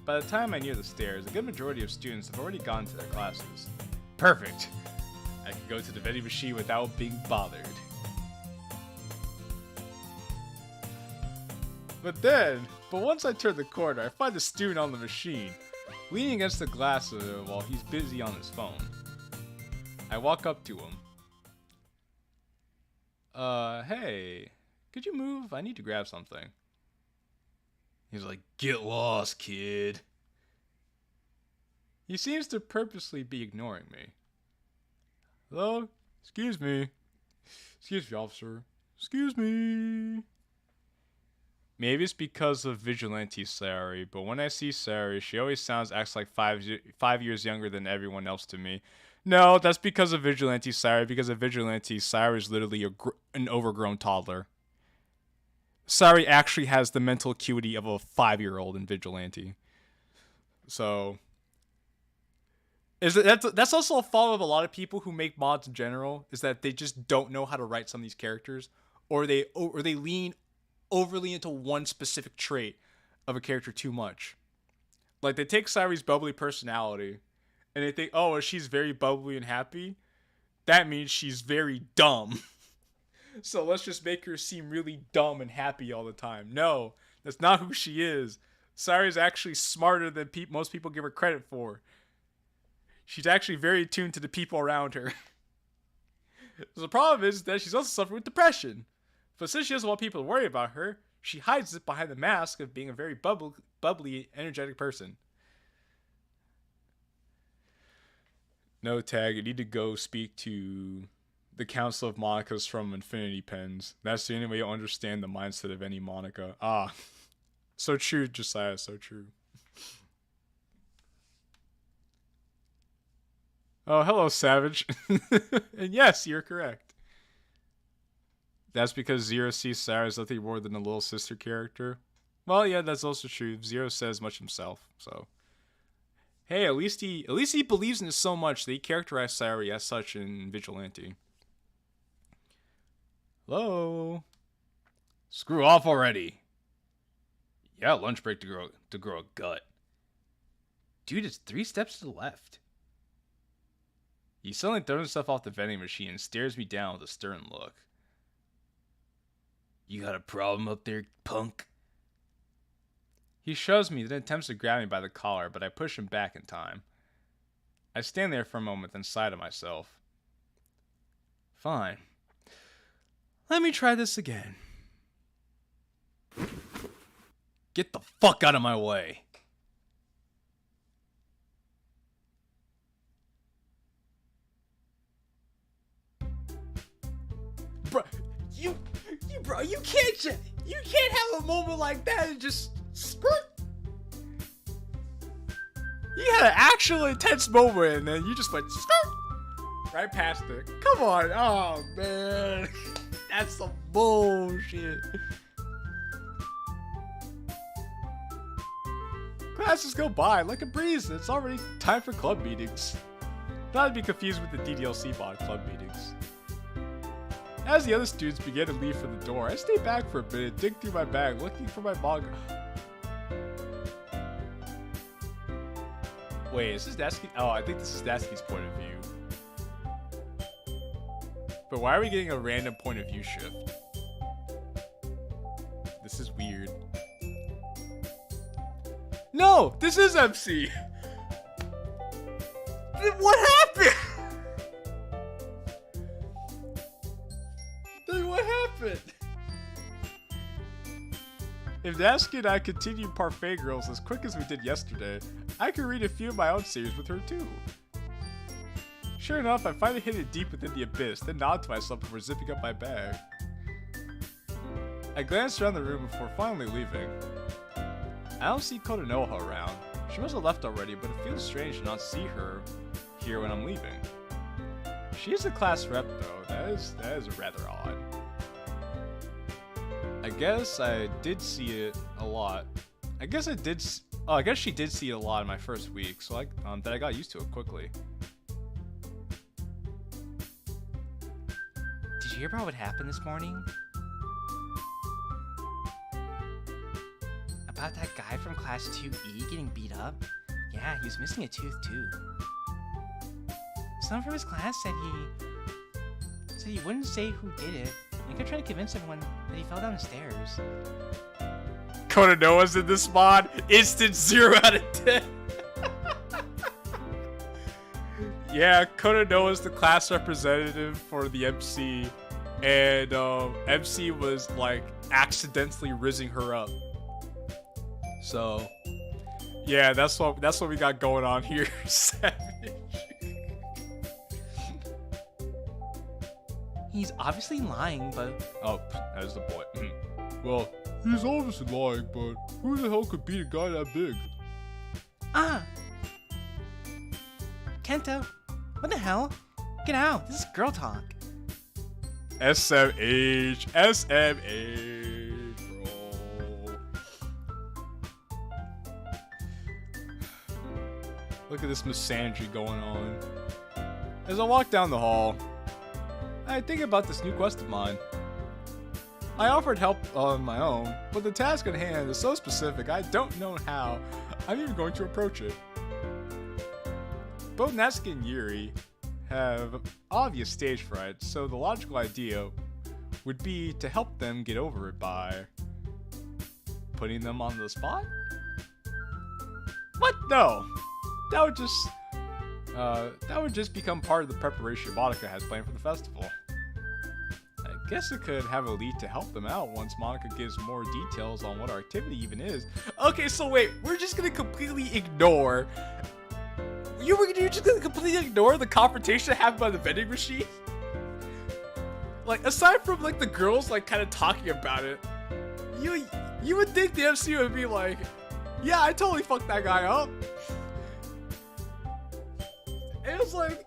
By the time I near the stairs, a good majority of students have already gone to their classes. Perfect! I can go to the vending machine without being bothered. But once I turn the corner, I find the student on the machine, leaning against the glass while he's busy on his phone. I walk up to him. Hey, could you move? I need to grab something. He's like, get lost, kid. He seems to purposely be ignoring me. Hello? Excuse me. Excuse me, officer. Excuse me. Maybe it's because of Vigilante Sari, but when I see Sari, she always acts like 5 years younger than everyone else to me. No, that's because of Vigilante Sari. Because of Vigilante, Sari is literally an overgrown toddler. Sari actually has the mental acuity of a 5-year-old in Vigilante. So, that's also a fault of a lot of people who make mods in general, is that they just don't know how to write some of these characters, or they lean overly into one specific trait of a character too much. Like, they take Sari's bubbly personality, and they think, oh, if she's very bubbly and happy, that means she's very dumb. So let's just make her seem really dumb and happy all the time. No, that's not who she is. Sari's actually smarter than most people give her credit for. She's actually very attuned to the people around her. So the problem is that she's also suffering with depression. But since she doesn't want people to worry about her, she hides it behind the mask of being a very bubbly, energetic person. No, Tag, you need to go speak to the Council of Monikas from Infinity Pens. That's the only way you'll understand the mindset of any Monika. Ah, so true, Josiah, so true. Oh, hello, Savage. And yes, you're correct. That's because Zero sees Sarah as nothing more than a little sister character. Well, yeah, that's also true. Zero says much himself, so. Hey, at least he believes in it so much that he characterized Sarah as such in Vigilante. Hello? Screw off already. Yeah, lunch break to grow a gut. Dude, it's 3 steps to the left. He suddenly throws himself off the vending machine and stares me down with a stern look. You got a problem up there, punk? He shoves me, then attempts to grab me by the collar, but I push him back in time. I stand there for a moment, then sigh to myself. Fine. Let me try this again. Get the fuck out of my way. Bro, you can't have a moment like that and just skirt. You had an actual intense moment and then you just went skirt right past it. Come on, oh man, that's some bullshit. Classes go by like a breeze. It's already time for club meetings. Not to be confused with the DDLC bot club meetings. As the other students began to leave for the door, I stayed back for a minute, dig through my bag, looking for my manga. Wait, is this Natsuki? Oh, I think this is Natsuki's point of view. But why are we getting a random point of view shift? This is weird. No, this is MC. What happened? What happened? If Natsuki and I continue Parfait Girls as quick as we did yesterday, I could read a few of my own series with her too. Sure enough, I finally hit it deep within the abyss, then nod to myself before zipping up my bag. I glanced around the room before finally leaving. I don't see Kotonoha around. She must have left already, but it feels strange to not see her here when I'm leaving. She is a class rep though, that is rather odd. I guess I did see it a lot. I guess she did see it a lot in my first week, so that I got used to it quickly. Did you hear about what happened this morning? About that guy from class 2E getting beat up? Yeah, he was missing a tooth too. Someone from his class said he wouldn't say who did it, and kept trying to convince everyone that he fell down the stairs. Kotonoha's in this mod. Instant 0 out of 10. Yeah, Kotonoha's the class representative for the MC, and MC was like accidentally rizzing her up. So, yeah, that's what we got going on here. Savage. He's obviously lying, but... Oh, that's the point. Well, he's obviously lying, but who the hell could beat a guy that big? Kento, what the hell? Get out, this is girl talk. SMH, bro. Look at this misandry going on. As I walk down the hall, I think about this new quest of mine. I offered help on my own, but the task at hand is so specific I don't know how I'm even going to approach it. Both Natsuki and Yuri have obvious stage fright, so the logical idea would be to help them get over it by putting them on the spot? What? No. That would just become part of the preparation Monika has planned for the festival. I guess it could have a lead to help them out once Monika gives more details on what our activity even is. Okay, so wait, we're just gonna completely ignore... You're just gonna completely ignore the confrontation that happened by the vending machine? Like, aside from, like, the girls, like, kind of talking about it, you would think the MC would be like, yeah, I totally fucked that guy up. And it's like,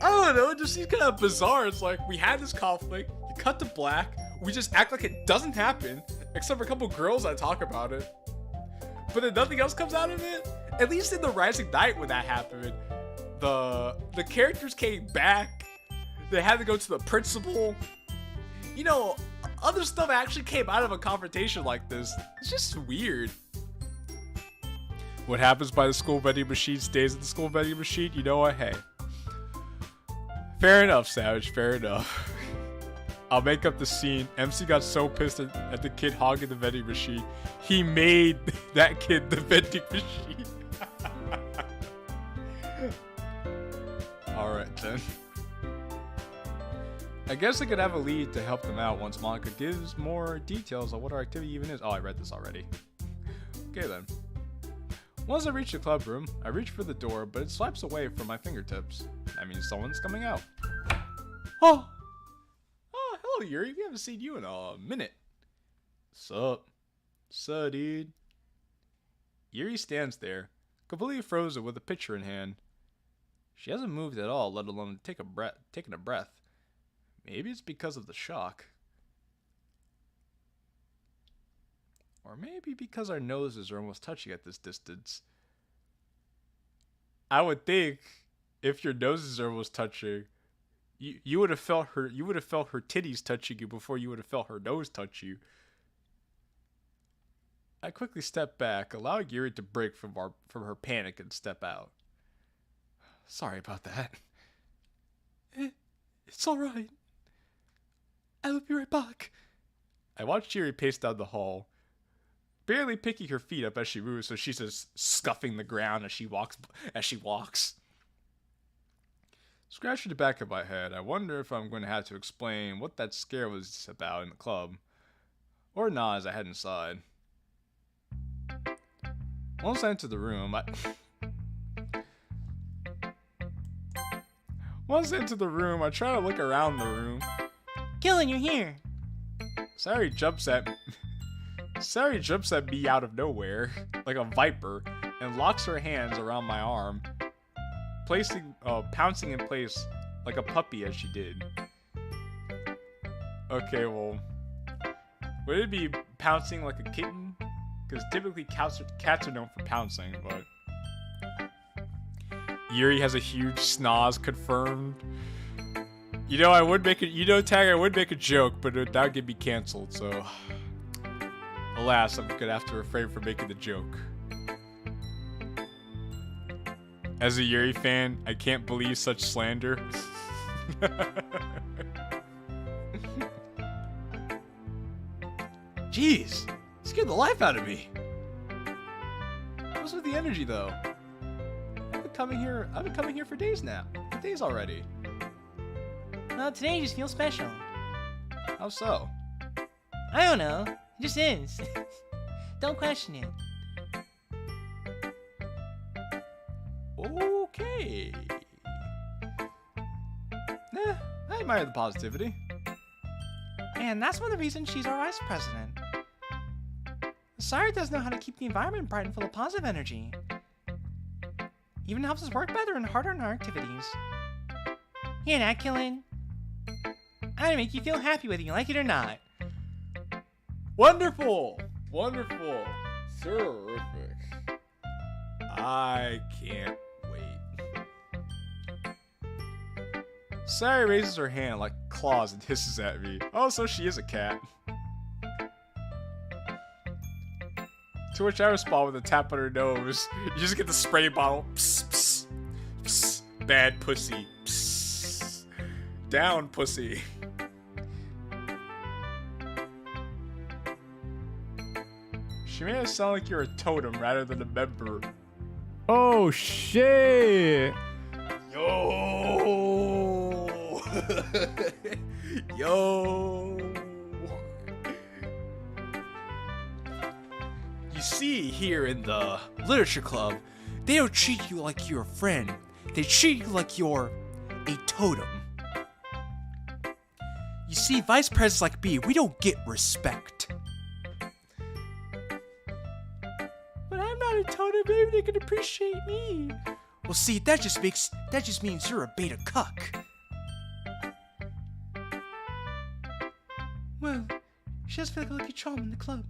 I don't know, it just seems kind of bizarre. It's like, we had this conflict, you cut to black, we just act like it doesn't happen, except for a couple girls that talk about it. But then nothing else comes out of it? At least in the Rising Knight when that happened, the characters came back, they had to go to the principal. You know, other stuff actually came out of a confrontation like this. It's just weird. What happens by the school vending machine stays at the school vending machine. You know what? Hey. Fair enough, Savage. Fair enough. I'll make up the scene. MC got so pissed at the kid hogging the vending machine. He made that kid the vending machine. Alright then. I guess I could have a lead to help them out once Monika gives more details on what our activity even is. Oh, I read this already. Okay then. Once I reach the club room, I reach for the door, but it swipes away from my fingertips. That means someone's coming out. Oh! Oh, hello Yuri. We haven't seen you in a minute. Sup? Sup, dude? Yuri stands there, completely frozen with a pitcher in hand. She hasn't moved at all, let alone taking a breath. Maybe it's because of the shock. Or maybe because our noses are almost touching at this distance. I would think if your noses are almost touching, you would have felt her titties touching you before you would have felt her nose touch you. I quickly step back, allowing Yuri to break from her panic and step out. Sorry about that. It's alright. I will be right back. I watch Yuri pace down the hall, barely picking her feet up as she moves, so she's just scuffing the ground as she walks. Scratching the back of my head, I wonder if I'm going to have to explain what that scare was about in the club, or not as I head inside. Once I enter the room, I try to look around the room. Gillen, you're here. Sari jumps at me out of nowhere, like a viper, and locks her hands around my arm, pouncing in place like a puppy as she did. Okay, well, would it be pouncing like a kitten? Because typically cats are known for pouncing, but Yuri has a huge snoz confirmed. You know, I would make a joke, but that would get me canceled, so alas, I'm gonna have to refrain from making the joke. As a Yuri fan, I can't believe such slander. Jeez, scared the life out of me. What's with the energy though? I've been coming here for days now. For days already. Well, today just feels special. How so? I don't know. It just is. Don't question it. Okay. I admire the positivity. And that's one of the reasons she's our vice president. Sari does know how to keep the environment bright and full of positive energy. Even helps us work better and harder in our activities. Here, Nat Killen. I'm gonna make you feel happy whether you like it or not. Wonderful! Wonderful! Terrific. I can't wait. Sari raises her hand like claws and hisses at me. Oh, so she is a cat. To which I respond with a tap on her nose. You just get the spray bottle. Psst, psst, psst. Bad pussy. Psst. Down, pussy. She made it sound like you're a totem rather than a member. Oh shit! Yo! Yo! You see, here in the literature club, they don't treat you like you're a friend. They treat you like you're a totem. You see, vice presidents like me, we don't get respect. But I'm not a totem, maybe they can appreciate me. Well, see, that just means you're a beta cuck. Well, she does feel like a lucky charm in the club.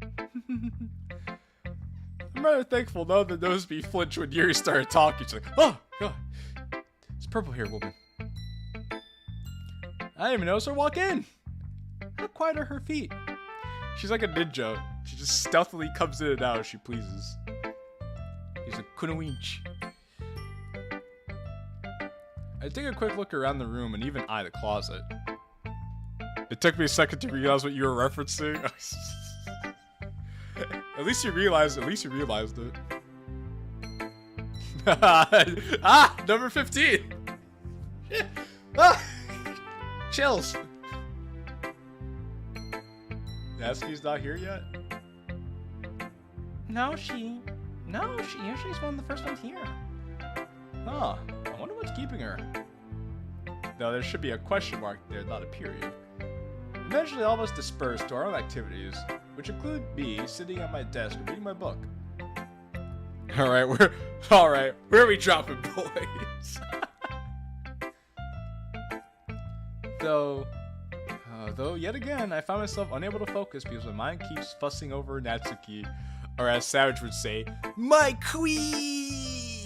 I'm rather thankful none of the nose me flinch when Yuri started talking. She's like, oh, God. It's purple hair woman. I didn't even notice her walk in. How quiet are her feet? She's like a ninja. She just stealthily comes in and out as she pleases. He's a kunawinch. I take a quick look around the room and even eye the closet. It took me a second to realize what you were referencing. At least you realized it. Ah! Number 15! Ah! Chills! Natsuki's not here yet? No, she usually is one of the first ones here. Huh. I wonder what's keeping her. No, there should be a question mark there, not a period. Eventually, all of us disperse to our own activities, which include me sitting at my desk and reading my book. Alright, where are we dropping, boys? Though yet again, I found myself unable to focus because my mind keeps fussing over Natsuki, or as Savage would say, my queen!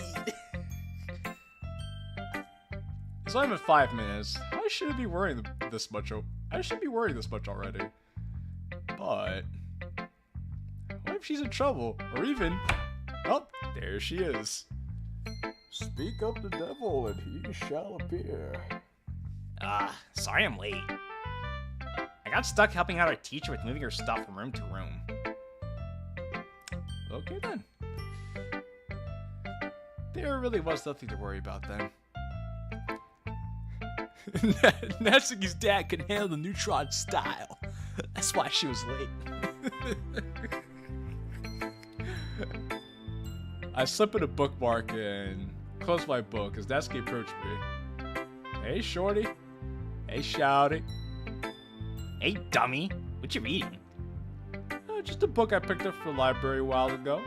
It's only been 5 minutes. I shouldn't be worrying this much. I shouldn't be worrying this much already. But what if she's in trouble? Or even, oh, there she is. Speak up the devil, and he shall appear. Sorry I'm late. I got stuck helping out our teacher with moving her stuff from room to room. Okay then. There really was nothing to worry about then. Natsuki's dad could handle the neutron style. That's why she was late. I slip in a bookmark and close my book as Natsuki approached me. Hey, shorty. Hey, shouty. Hey, dummy. What you reading? Just a book I picked up from the library a while ago.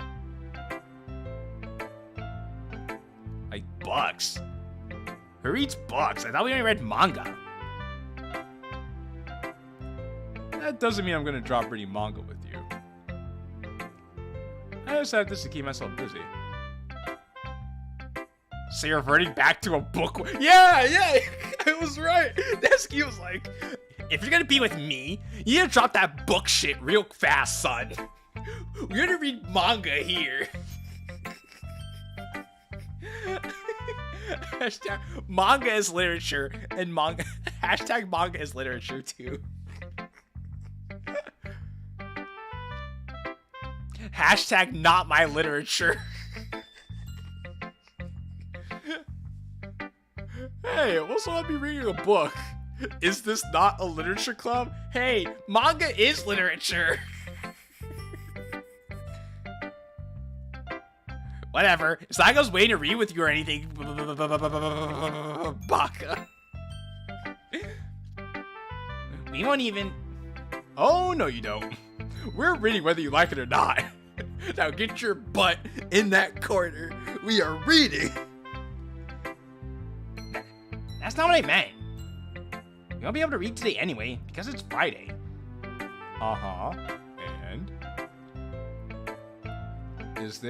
Like, books? Who reads books? I thought we only read manga. That doesn't mean I'm gonna drop reading manga with you. I decided this to keep myself busy. So you're reverting back to a book? Yeah, I was right. Natsuki was like, if you're gonna be with me, you gotta drop that book shit real fast, son. We're gonna read manga here. Hashtag manga is literature, and manga hashtag manga is literature too. Hashtag not my literature. Hey, what's all I be reading a book? Is this not a literature club? Hey, manga is literature. Whatever. It's not like I was waiting to read with you or anything. Baka. We won't even. Oh, no, you don't. We're reading whether you like it or not. Now get your butt in that corner. We are reading. That's not what I meant. We won't be able to read today anyway, because it's Friday. Uh-huh. And? Is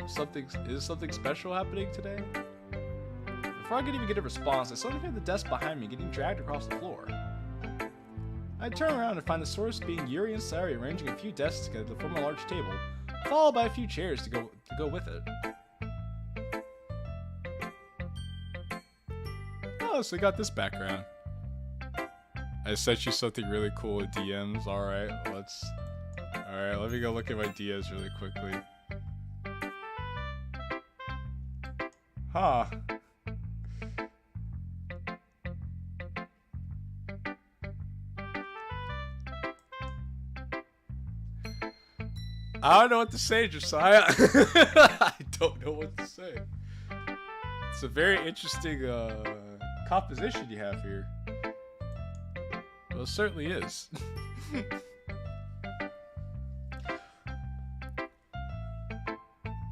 something special happening today? Before I could even get a response, I suddenly heard the desk behind me getting dragged across the floor. I turn around and find the source being Yuri and Sari arranging a few desks together to form a large table, followed by a few chairs to go with it. Oh, so I got this background. I sent you something really cool with DMs. Alright, let me go look at my DMs really quickly. Huh. I don't know what to say, Josiah. I don't know what to say. It's a very interesting composition you have here. Well, it certainly is.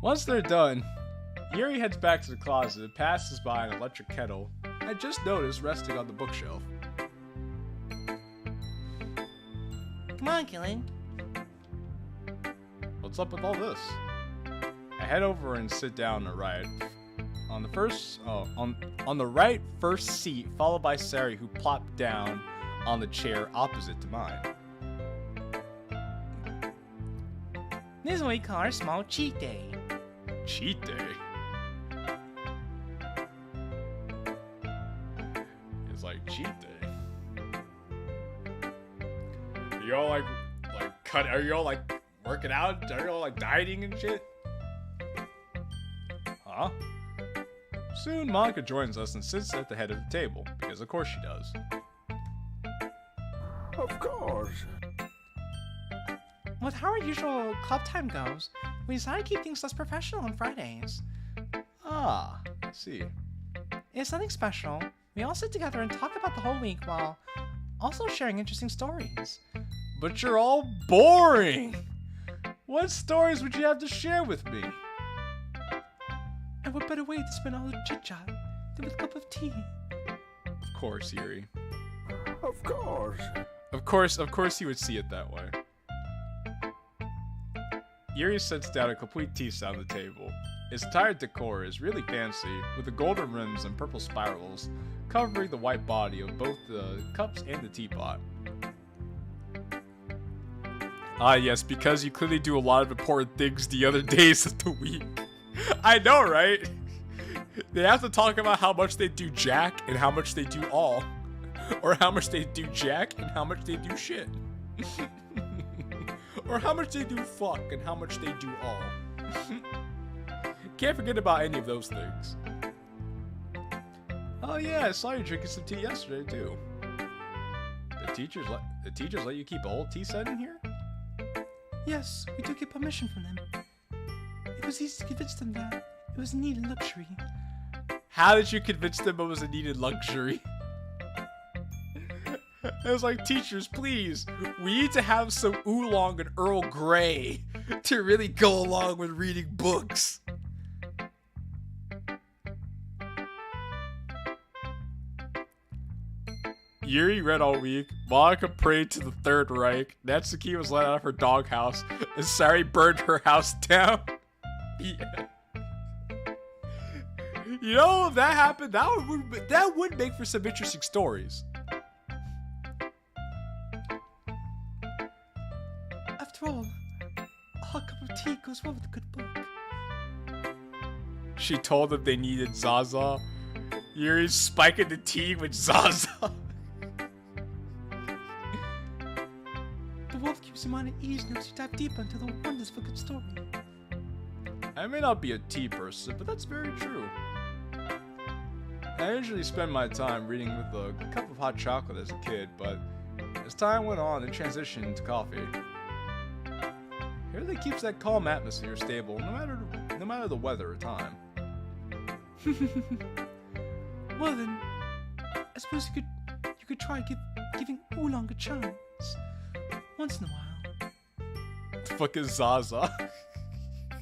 Once they're done, Yuri heads back to the closet and passes by an electric kettle I just noticed resting on the bookshelf. Come on, Killing. What's up with all this? I head over and sit down on the right. On the right first seat, followed by Sari, who plopped down on the chair opposite to mine. This is what we call our small cheat day. Cheat day? It's like cheat day. Are you all are you all like working out? Are you all like dieting and shit? Huh? Soon Monika joins us and sits at the head of the table, because of course she does. Of course. With how our usual club time goes, we decided to keep things less professional on Fridays. Ah, I see. It's nothing special. We all sit together and talk about the whole week while also sharing interesting stories. But you're all boring! What stories would you have to share with me? And what better way to spend all the chit-chat than with a cup of tea? Of course, Yuri. Of course. Of course you would see it that way. Yuri sets down a complete tea set on the table. Its entire decor is really fancy, with the golden rims and purple spirals covering the white body of both the cups and the teapot. Ah yes, because you clearly do a lot of important things the other days of the week. I know, right? They have to talk about how much they do jack and how much they do all. Or how much they do jack and how much they do shit. Or how much they do fuck and how much they do all. Can't forget about any of those things. Oh yeah, I saw you drinking some tea yesterday too. The teachers let you keep a whole tea set in here? Yes, we did get permission from them. It was easy to convince them that it was a needed luxury. How did you convince them it was a needed luxury? I was like, teachers, please, we need to have some oolong and Earl Grey to really go along with reading books. Yuri read all week, Monika prayed to the Third Reich, Natsuki was let out of her doghouse, and Sari burned her house down. Yeah. You know, if that happened, that would make for some interesting stories. After all, a hot cup of tea goes well with a good book. She told them they needed Zaza. Yuri's spiking the tea with Zaza. The wolf keeps your mind at ease and helps you dive deeper into the wonders of a good story. I may not be a tea person, but that's very true. I usually spend my time reading with a cup of hot chocolate as a kid, but as time went on, it transitioned into coffee. It really keeps that calm atmosphere stable, no matter the weather or time. Well then, I suppose you could try giving oolong a chance. Once in a while. The fuck is Zaza?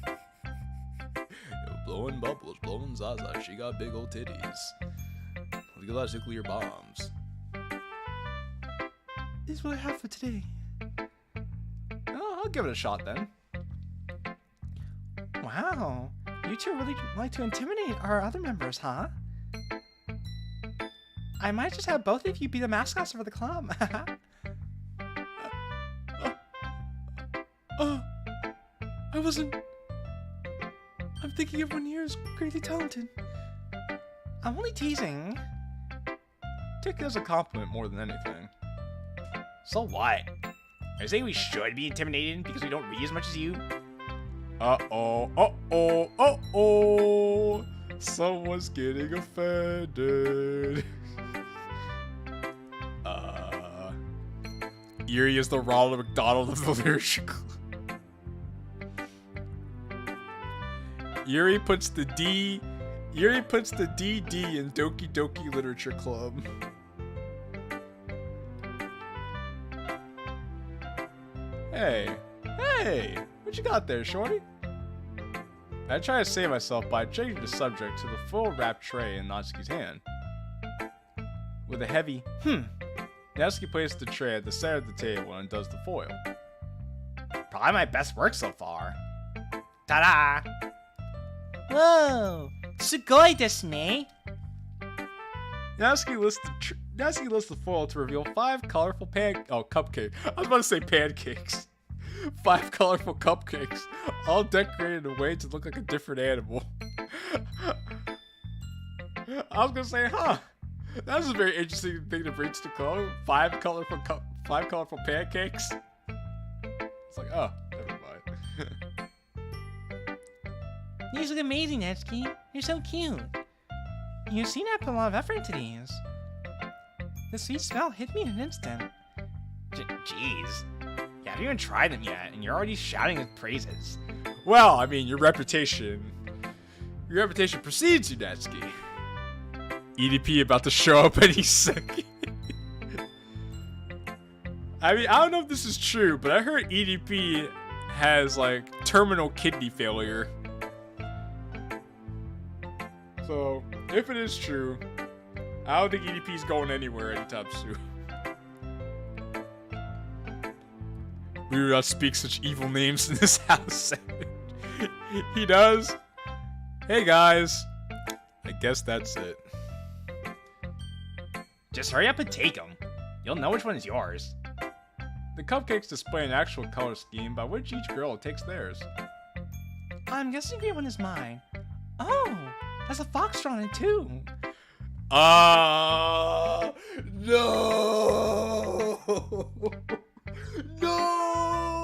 Yo, blowing bubbles, blowing Zaza. She got big old titties. Look at those nuclear bombs. This is what I have for today. Oh, I'll give it a shot then. Wow, you two really like to intimidate our other members, huh? I might just have both of you be the mascots for the club. I wasn't... I'm thinking everyone here is greatly talented. I'm only teasing. Take it as a compliment more than anything. So what? Are you saying we should be intimidated because we don't read as much as you? Uh-oh, uh-oh, uh-oh. Someone's getting offended. Yuri is the Ronald McDonald of the literature club. Yuri puts the DD in Doki Doki Literature Club. Hey, what you got there, shorty? I try to save myself by changing the subject to the full wrapped tray in Natsuki's hand. With a heavy Natsuki places the tray at the center of the table and does the foil. Probably my best work so far. Ta-da! Whoa, sugoi desu ne. Natsuki lifts Natsuki lifts the foil to reveal 5 colorful cupcakes. I was about to say pancakes. 5 colorful cupcakes, all decorated in a way to look like a different animal. I was gonna say, that's a very interesting thing to bring to the club. 5 colorful pancakes. It's like, oh, never mind. These look amazing, Natsuki. You're so cute. You seem to have put a lot of effort into these. The sweet smell hit me in an instant. Jeez. You haven't even tried them yet, and you're already shouting his praises. Well, I mean, your reputation precedes you, Natsuki. EDP about to show up any second. I mean, I don't know if this is true, but I heard EDP has, like, terminal kidney failure. So, if it is true, I don't think EDP's going anywhere anytime soon. We do not speak such evil names in this house. He does. Hey guys. I guess that's it. Just hurry up and take them. You'll know which one is yours. The cupcakes display an actual color scheme by which each girl takes theirs. I'm guessing green one is mine. Oh, there's a fox on it too. No! No! No!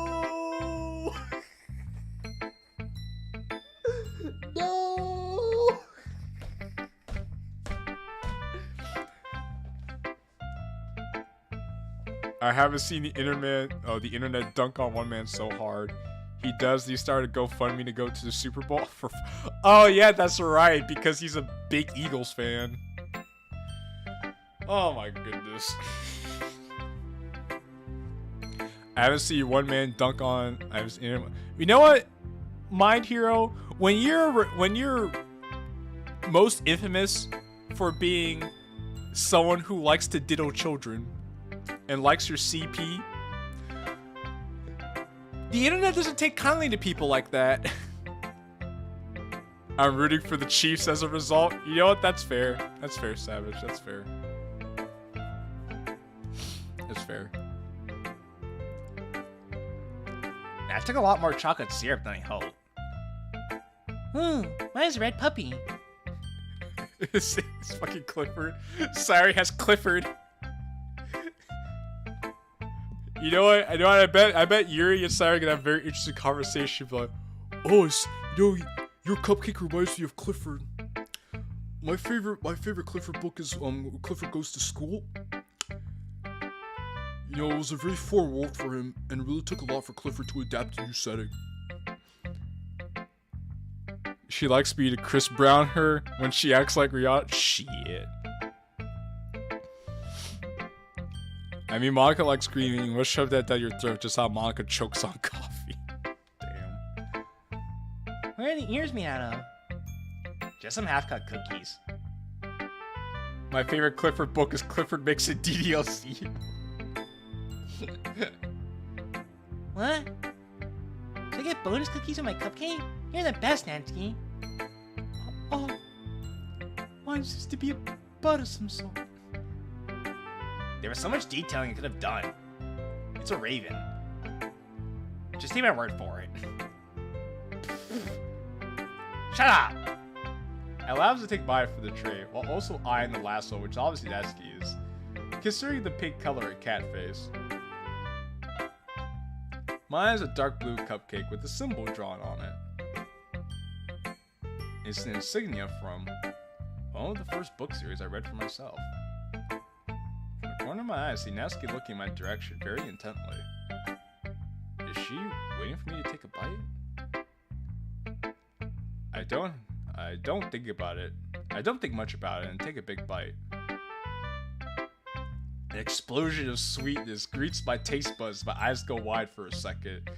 I haven't seen the internet dunk on one man so hard. He started GoFundMe to go to the Super Bowl for. Oh yeah, that's right, because he's a big Eagles fan. Oh my goodness. I haven't seen one man dunk on. You know what, Mind Hero? When you're most infamous for being someone who likes to diddle children and likes your CP, the internet doesn't take kindly to people like that. I'm rooting for the Chiefs as a result. You know what? That's fair. That's fair, Savage. That's fair. That's fair. That took a lot more chocolate syrup than I hoped. Mine's a red puppy. It's fucking Clifford. Sorry, has Clifford. You know what? I bet Yuri and Sarah are gonna have a very interesting conversation. Like, oh, your cupcake reminds me of Clifford. My favorite Clifford book is Clifford Goes to School. You know, it was a very foreign world for him, and it really took a lot for Clifford to adapt to a new setting. She likes me to Chris Brown her when she acts like Rihanna. Shit. I mean, Monika likes screaming. Let's shove that down your throat, just how Monika chokes on coffee. Damn. Where are the ears made out of? Just some half-cut cookies. My favorite Clifford book is Clifford Makes a DDLC. What? Should I get bonus cookies on my cupcake? You're the best, Natsuki. Oh, mine's just to be a butter some sort. There was so much detailing I could have done. It's a raven. Just take my word for it. Shut up! I allow him to take bite for the tray, while also eyeing the lasso, which obviously Natsuki is, considering the pink color and cat face. Mine is a dark blue cupcake with a symbol drawn on it. It's an insignia from one of the first book series I read for myself. From the corner of my eye, I see Natsuki looking in my direction very intently. Is she waiting for me to take a bite? I don't think about it. I don't think much about it and take a big bite. An explosion of sweetness greets my taste buds. My eyes go wide for a second.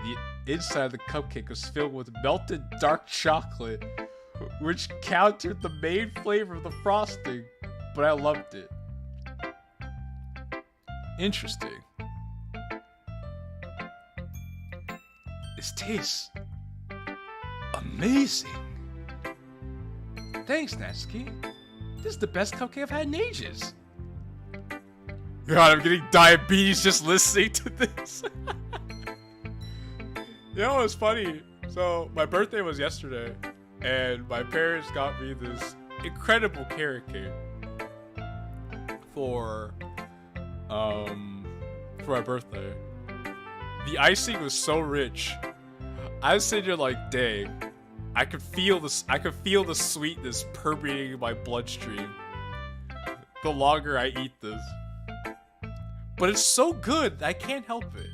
The inside of the cupcake was filled with melted dark chocolate, which countered the main flavor of the frosting, but I loved it. Interesting. This tastes amazing. Thanks, Natsuki. This is the best cupcake I've had in ages. God, I'm getting diabetes just listening to this. You know what's funny? So, my birthday was yesterday, and my parents got me this incredible carrot cake for my birthday. The icing was so rich. I was sitting there like, dang, I could feel the sweetness permeating my bloodstream the longer I eat this. But it's so good, I can't help it.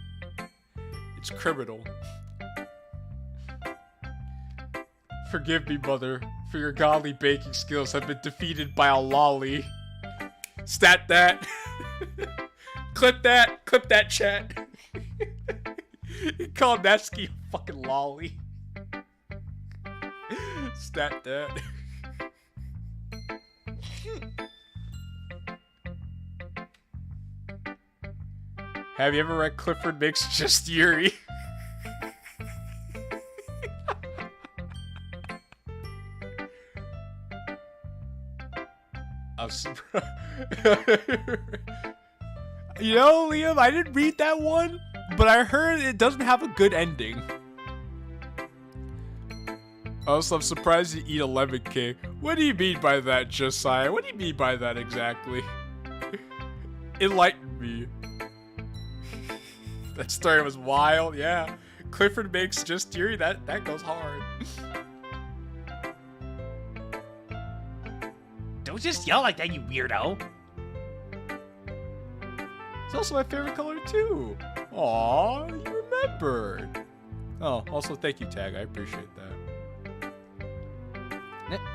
It's criminal. Forgive me, mother, for your godly baking skills have been defeated by a lolly. Stat that. Clip that, chat. You call Natsuki a fucking lolly. Stat that. Have you ever read Clifford Makes Just Yuri? I'm surprised. You know, Liam, I didn't read that one, but I heard it doesn't have a good ending. Also, I'm surprised you eat a lemon cake. What do you mean by that, Josiah? What do you mean by that exactly? Enlighten me. That story was wild, yeah. Clifford Makes Just Yuri, that goes hard. Don't just yell like that, you weirdo. It's also my favorite color too. Aw, you remembered. Oh, also thank you, Tag. I appreciate that.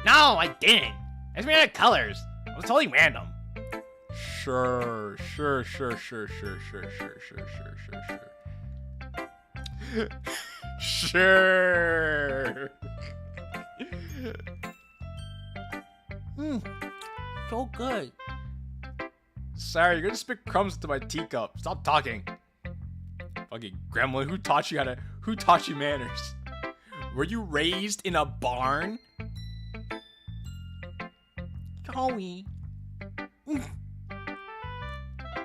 No, I didn't. I just ran out of colors. It was totally random. Sure. Sure. So good. Sorry, you're gonna spit crumbs into my teacup. Stop talking. Fucking gremlin, who taught you manners? Were you raised in a barn? Joey.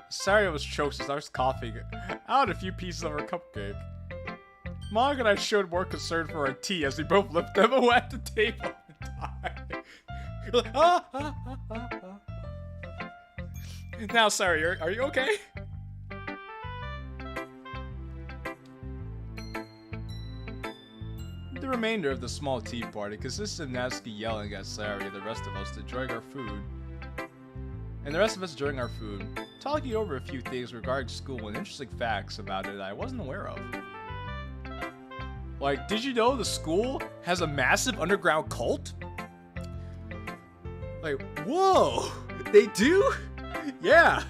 Sorry I was choked since I was coughing. I had a few pieces of our cupcake. Monika and I showed more concern for our tea as we both left them away at the table and died. Now, sorry, are you okay? The remainder of the small tea party consisted of Natsuki yelling at Sari and the rest of us enjoying our food. Talking over a few things regarding school and interesting facts about it I wasn't aware of. Like, did you know the school has a massive underground cult? Like, whoa! They do? Yeah!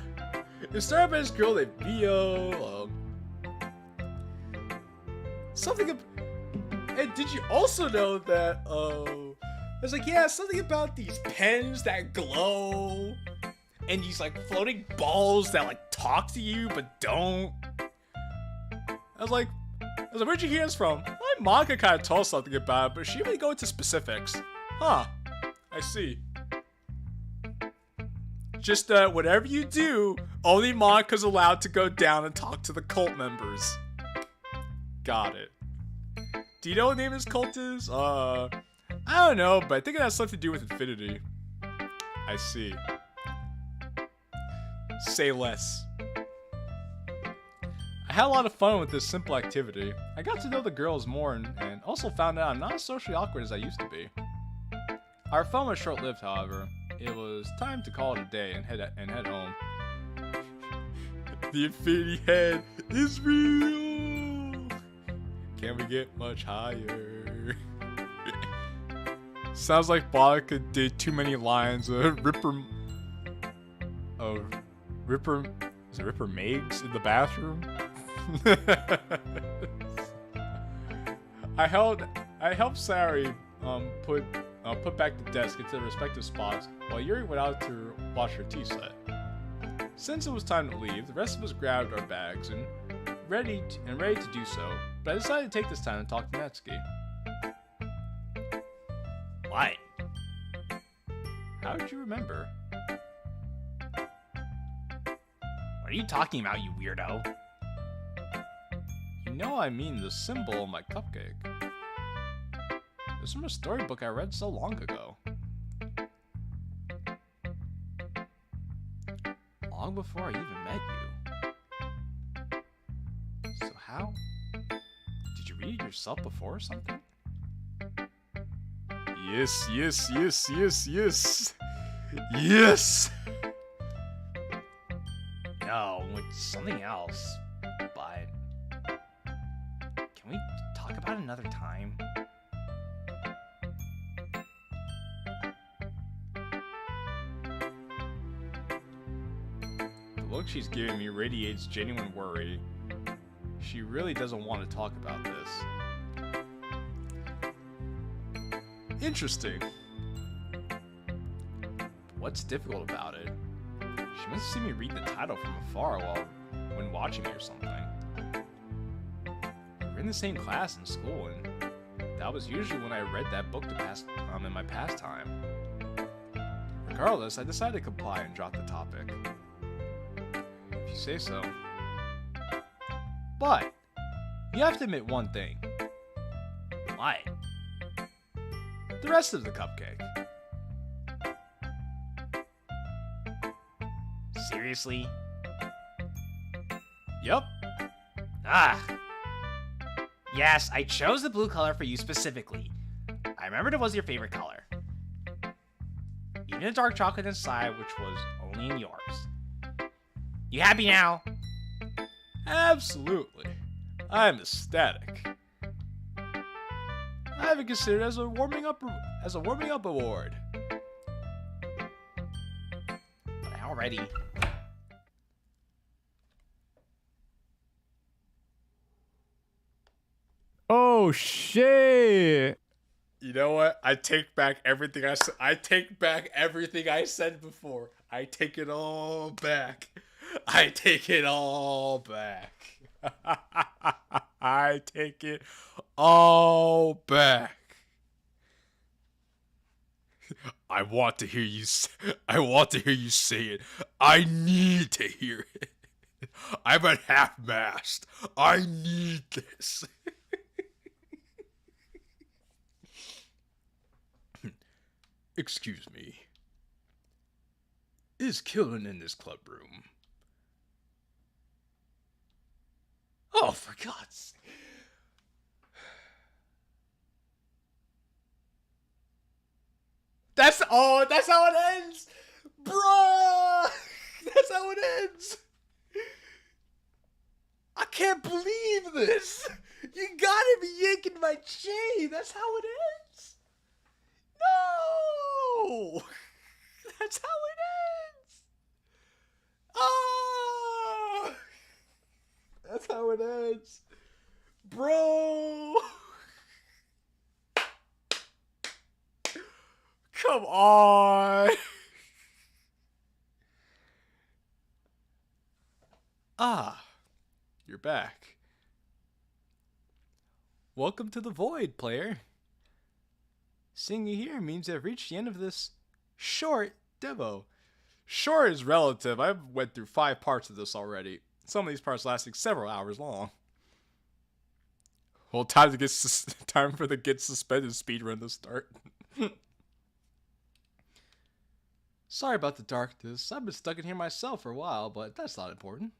It started by this girl named Mio, and did you also know that, there's like, yeah, something about these pens that glow, and these, like, floating balls that, like, talk to you, but don't. I was like, where'd you hear this from? My Monika kind of told us something about it, but she didn't really go into specifics. Huh. I see. Just, whatever you do, only Monika's allowed to go down and talk to the cult members. Got it. Do you know what the name of this cult is? I don't know, but I think it has something to do with infinity. I see. Say less. I had a lot of fun with this simple activity. I got to know the girls more and also found out I'm not as socially awkward as I used to be. Our fun was short-lived, however. It was time to call it a day and head home. The infinity head is real! Can we get much higher? Sounds like Monika did too many lines of Ripper Megs in the bathroom. I helped Sari put back the desk into their respective spots while Yuri went out to watch her tea set. Since it was time to leave, the rest of us grabbed our bags and ready to do so, but I decided to take this time to talk to Natsuki. What? How did you remember? What are you talking about, you weirdo? You know I mean the symbol on my cupcake. It's from a storybook I read so long ago. Long before I even met you. So how? Did you read it yourself before or something? Yes, yes, yes, yes, yes. Yes! No, it's something else. But can we talk about it another time? The look she's giving me radiates genuine worry. She really doesn't want to talk about this. Interesting. What's difficult about it? She must see me read the title from afar when watching me or something. We're in the same class in school, and that was usually when I read that book in my pastime. Regardless, I decided to comply and drop the topic. If you say so. But you have to admit one thing. What? The rest of the cupcake. Seriously? Yep. Ah. Yes, I chose the blue color for you specifically. I remembered it was your favorite color. Even the dark chocolate inside, which was only in yours. You happy now? Absolutely. I'm ecstatic. I have it considered as a warming up award. But I already... Oh shit! You know what? I take back everything I said. I take back everything I said before. I take it all back. I take it all back. I take it all back. I want to hear you say it. I need to hear it. I'm at half-mast. I need this. Excuse me. Is Killen in this club room? Oh, for God's sake. That's how it ends! Bruh! That's how it ends! I can't believe this! You gotta be yanking my chain! That's how it ends! No! That's how it ends! Ah! That's how it ends. Bro! Come on! Ah, you're back. Welcome to the Void, player. Seeing you here means I've reached the end of this short demo. Short is relative. I've went through 5 parts of this already. Some of these parts lasting several hours long. Well, time for the get suspended speedrun to start. Sorry about the darkness. I've been stuck in here myself for a while, but that's not important.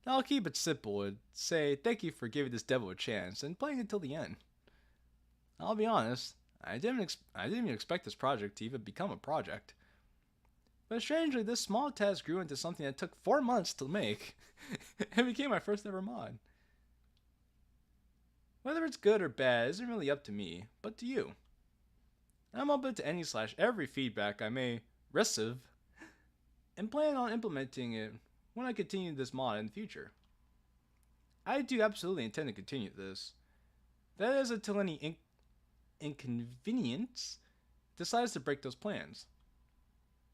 I'll keep it simple and say thank you for giving this demo a chance and playing until the end. I'll be honest, I didn't even expect this project to even become a project. But strangely, this small task grew into something that took 4 months to make, and became my first ever mod. Whether it's good or bad isn't really up to me, but to you. I'm open to any/every feedback I may receive, and plan on implementing it when I continue this mod in the future. I do absolutely intend to continue this. That is until any inconvenience decides to break those plans.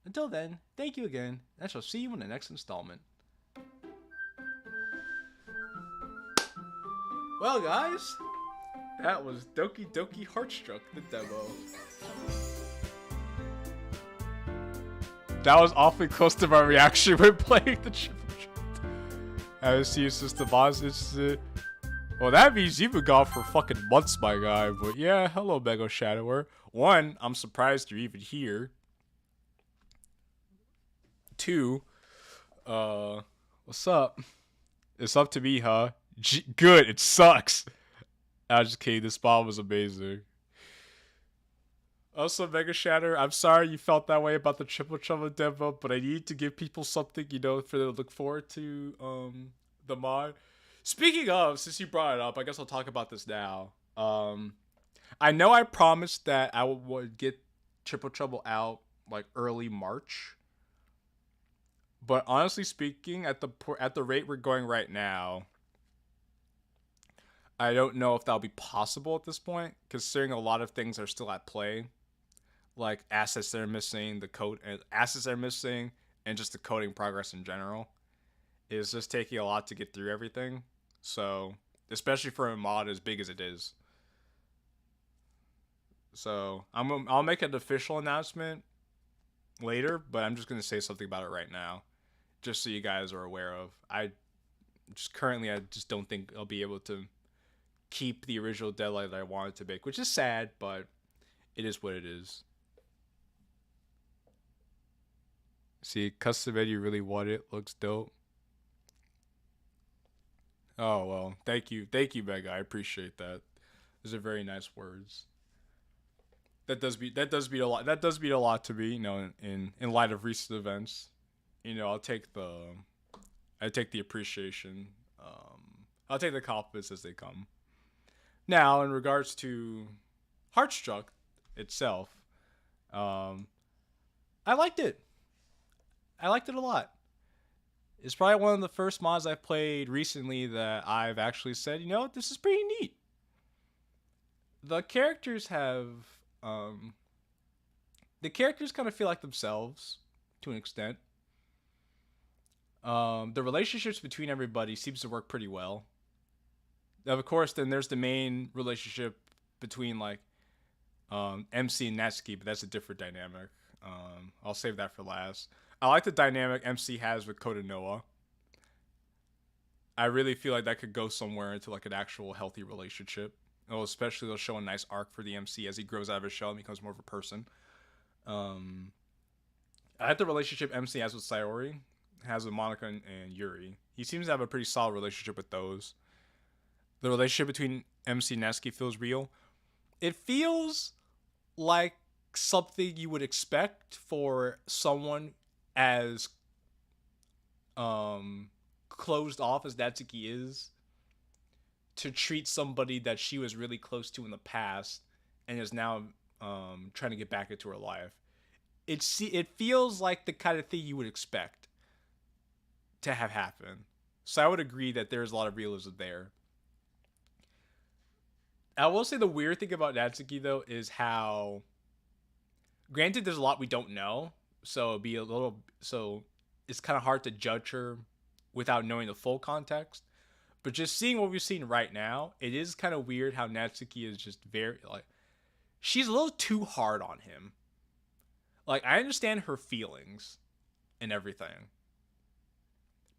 Until then, thank you again, and I shall see you in the next installment. Well, guys, that was Doki Doki Heart Struck, the demo. That was awfully close to my reaction when playing the triple trouble. I haven't seen you since the boss. Well, that means you've been gone for fucking months, my guy. But yeah, hello, Mega Shadower. One, I'm surprised you're even here. Two, what's up? It's up to me, huh? Good, it sucks. I was just kidding, this bomb was amazing. Also, Mega Shatter, I'm sorry you felt that way about the Triple Trouble demo, but I need to give people something, you know, for them to look forward to, the mod. Speaking of, since you brought it up, I guess I'll talk about this now. I know I promised that I would get Triple Trouble out, like, early March. But honestly speaking, at the rate we're going right now, I don't know if that'll be possible at this point, considering a lot of things are still at play, like assets that are missing, assets that are missing, and just the coding progress in general. It's just taking a lot to get through everything. So, especially for a mod as big as it is. So, I'll make an official announcement later, but I'm just gonna say something about it right now, just so you guys are aware of. I just don't think I'll be able to keep the original deadline that I wanted to make, which is sad, but it is what it is. See, custom menu really want it. Looks dope. Oh well, thank you, Mega. I appreciate that. Those are very nice words. That does mean a lot. That does mean a lot to me, you know, in light of recent events. You know, I take the appreciation. I'll take the compliments as they come. Now, in regards to Heartstruck itself, I liked it. I liked it a lot. It's probably one of the first mods I've played recently that I've actually said, you know, this is pretty neat. The characters have, the characters kind of feel like themselves to an extent. The relationships between everybody seems to work pretty well. Of course, then there's the main relationship between like MC and Natsuki, but that's a different dynamic. I'll save that for last. I like the dynamic MC has with Kota Noah. I really feel like that could go somewhere into like an actual healthy relationship. Oh, especially they'll show a nice arc for the MC as he grows out of his shell and becomes more of a person. I like the relationship MC has with Sayori, has with Monika and Yuri. He seems to have a pretty solid relationship with those. The relationship between MC and Natsuki feels real. It feels like something you would expect for someone as closed off as Natsuki is to treat somebody that she was really close to in the past and is now trying to get back into her life. It feels like the kind of thing you would expect to have happen. So I would agree that there's a lot of realism there. I will say the weird thing about Natsuki though is how, granted there's a lot we don't know, so it's kind of hard to judge her without knowing the full context. But just seeing what we've seen right now, it is kind of weird how Natsuki is just very, like, she's a little too hard on him. Like, I understand her feelings and everything,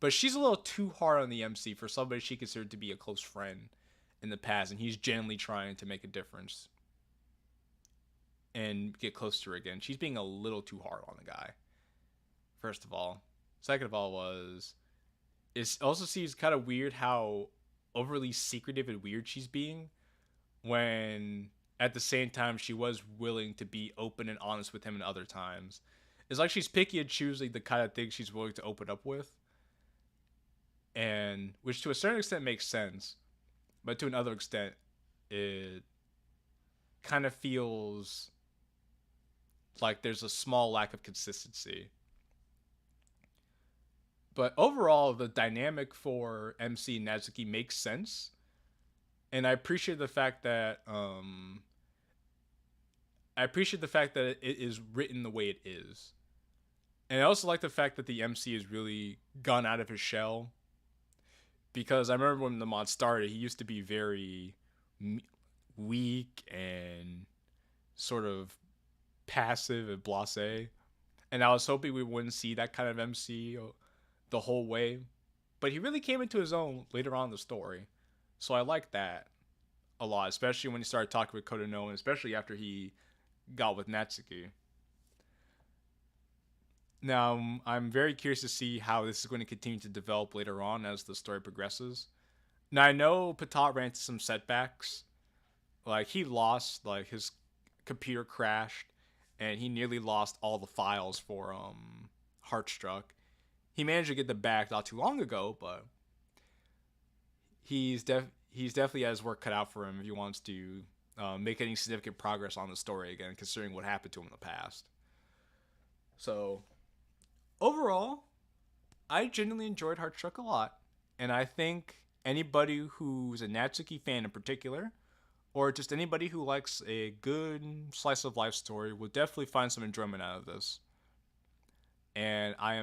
but she's a little too hard on the MC for somebody she considered to be a close friend in the past, and he's genuinely trying to make a difference and get close to her again. She's being a little too hard on the guy, first of all. Second of all it also seems kind of weird how overly secretive and weird she's being, when at the same time she was willing to be open and honest with him in other times. It's like she's picky and choosing the kind of things she's willing to open up with, and which to a certain extent makes sense, but to another extent it kind of feels like there's a small lack of consistency. But overall, the dynamic for MC and Natsuki makes sense, and I appreciate the fact that it is written the way it is, and I also like the fact that the MC has really gone out of his shell. Because I remember when the mod started, he used to be very weak and sort of passive and blasé. And I was hoping we wouldn't see that kind of MC the whole way. But he really came into his own later on in the story. So I like that a lot, especially when he started talking with Kodono, and especially after he got with Natsuki. Now, I'm very curious to see how this is going to continue to develop later on as the story progresses. Now, I know Patat ran into some setbacks. Like, he lost, like, his computer crashed, and he nearly lost all the files for Heartstruck. He managed to get them back not too long ago, but he's definitely has work cut out for him if he wants to make any significant progress on the story again, considering what happened to him in the past. So, overall, I genuinely enjoyed Heartstruck a lot, and I think anybody who's a Natsuki fan in particular, or just anybody who likes a good slice of life story, will definitely find some enjoyment out of this. And I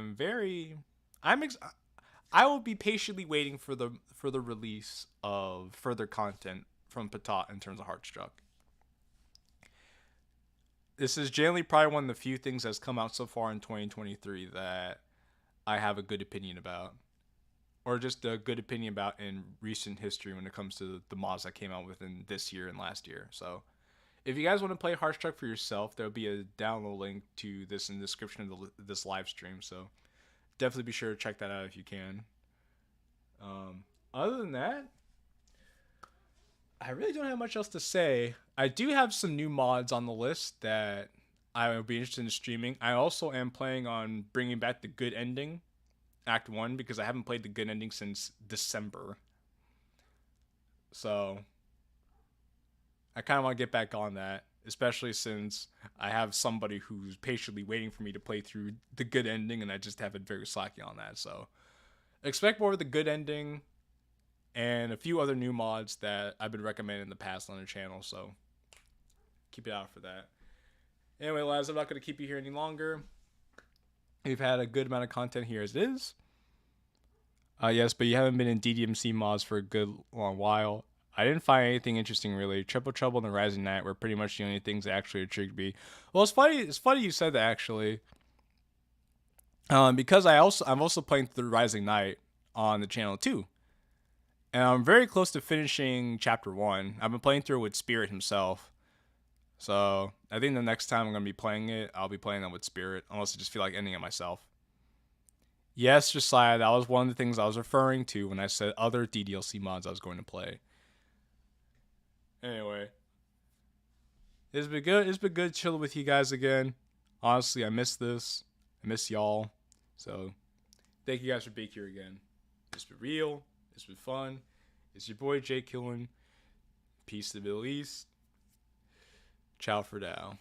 will be patiently waiting for the release of further content from Patat in terms of Heartstruck. This is generally probably one of the few things that's come out so far in 2023 that I have a good opinion about. Or just a good opinion about in recent history when it comes to the mods that came out within this year and last year. So, if you guys want to play Heartstruck for yourself, there'll be a download link to this in the description of this live stream. So, definitely be sure to check that out if you can. Other than that, I really don't have much else to say. I do have some new mods on the list that I will be interested in streaming. I also am planning on bringing back the Good Ending, Act 1, because I haven't played the Good Ending since December. So, I kind of want to get back on that, especially since I have somebody who's patiently waiting for me to play through the Good Ending, and I just have been very slacky on that. So, expect more of the Good Ending and a few other new mods that I've been recommending in the past on the channel. So, keep it out for that. Anyway, lads, I'm not going to keep you here any longer. We've had a good amount of content here as it is. Yes, but you haven't been in DDMC mods for a good long while. I didn't find anything interesting really. Triple Trouble and the Rising Knight were pretty much the only things that actually intrigued me. Well, it's funny you said that actually. Because I'm also playing through the Rising Knight on the channel too. And I'm very close to finishing chapter 1. I've been playing through it with Spirit himself. So, I think the next time I'm going to be playing it, I'll be playing it with Spirit, unless I just feel like ending it myself. Yes, Josiah, that was one of the things I was referring to when I said other DDLC mods I was going to play. Anyway. It's been good. It's been good chilling with you guys again. Honestly, I miss this. I miss y'all. So, thank you guys for being here again. It's been real. It's been fun. It's your boy, Jay Killen. Peace to the Middle East. Ciao for now.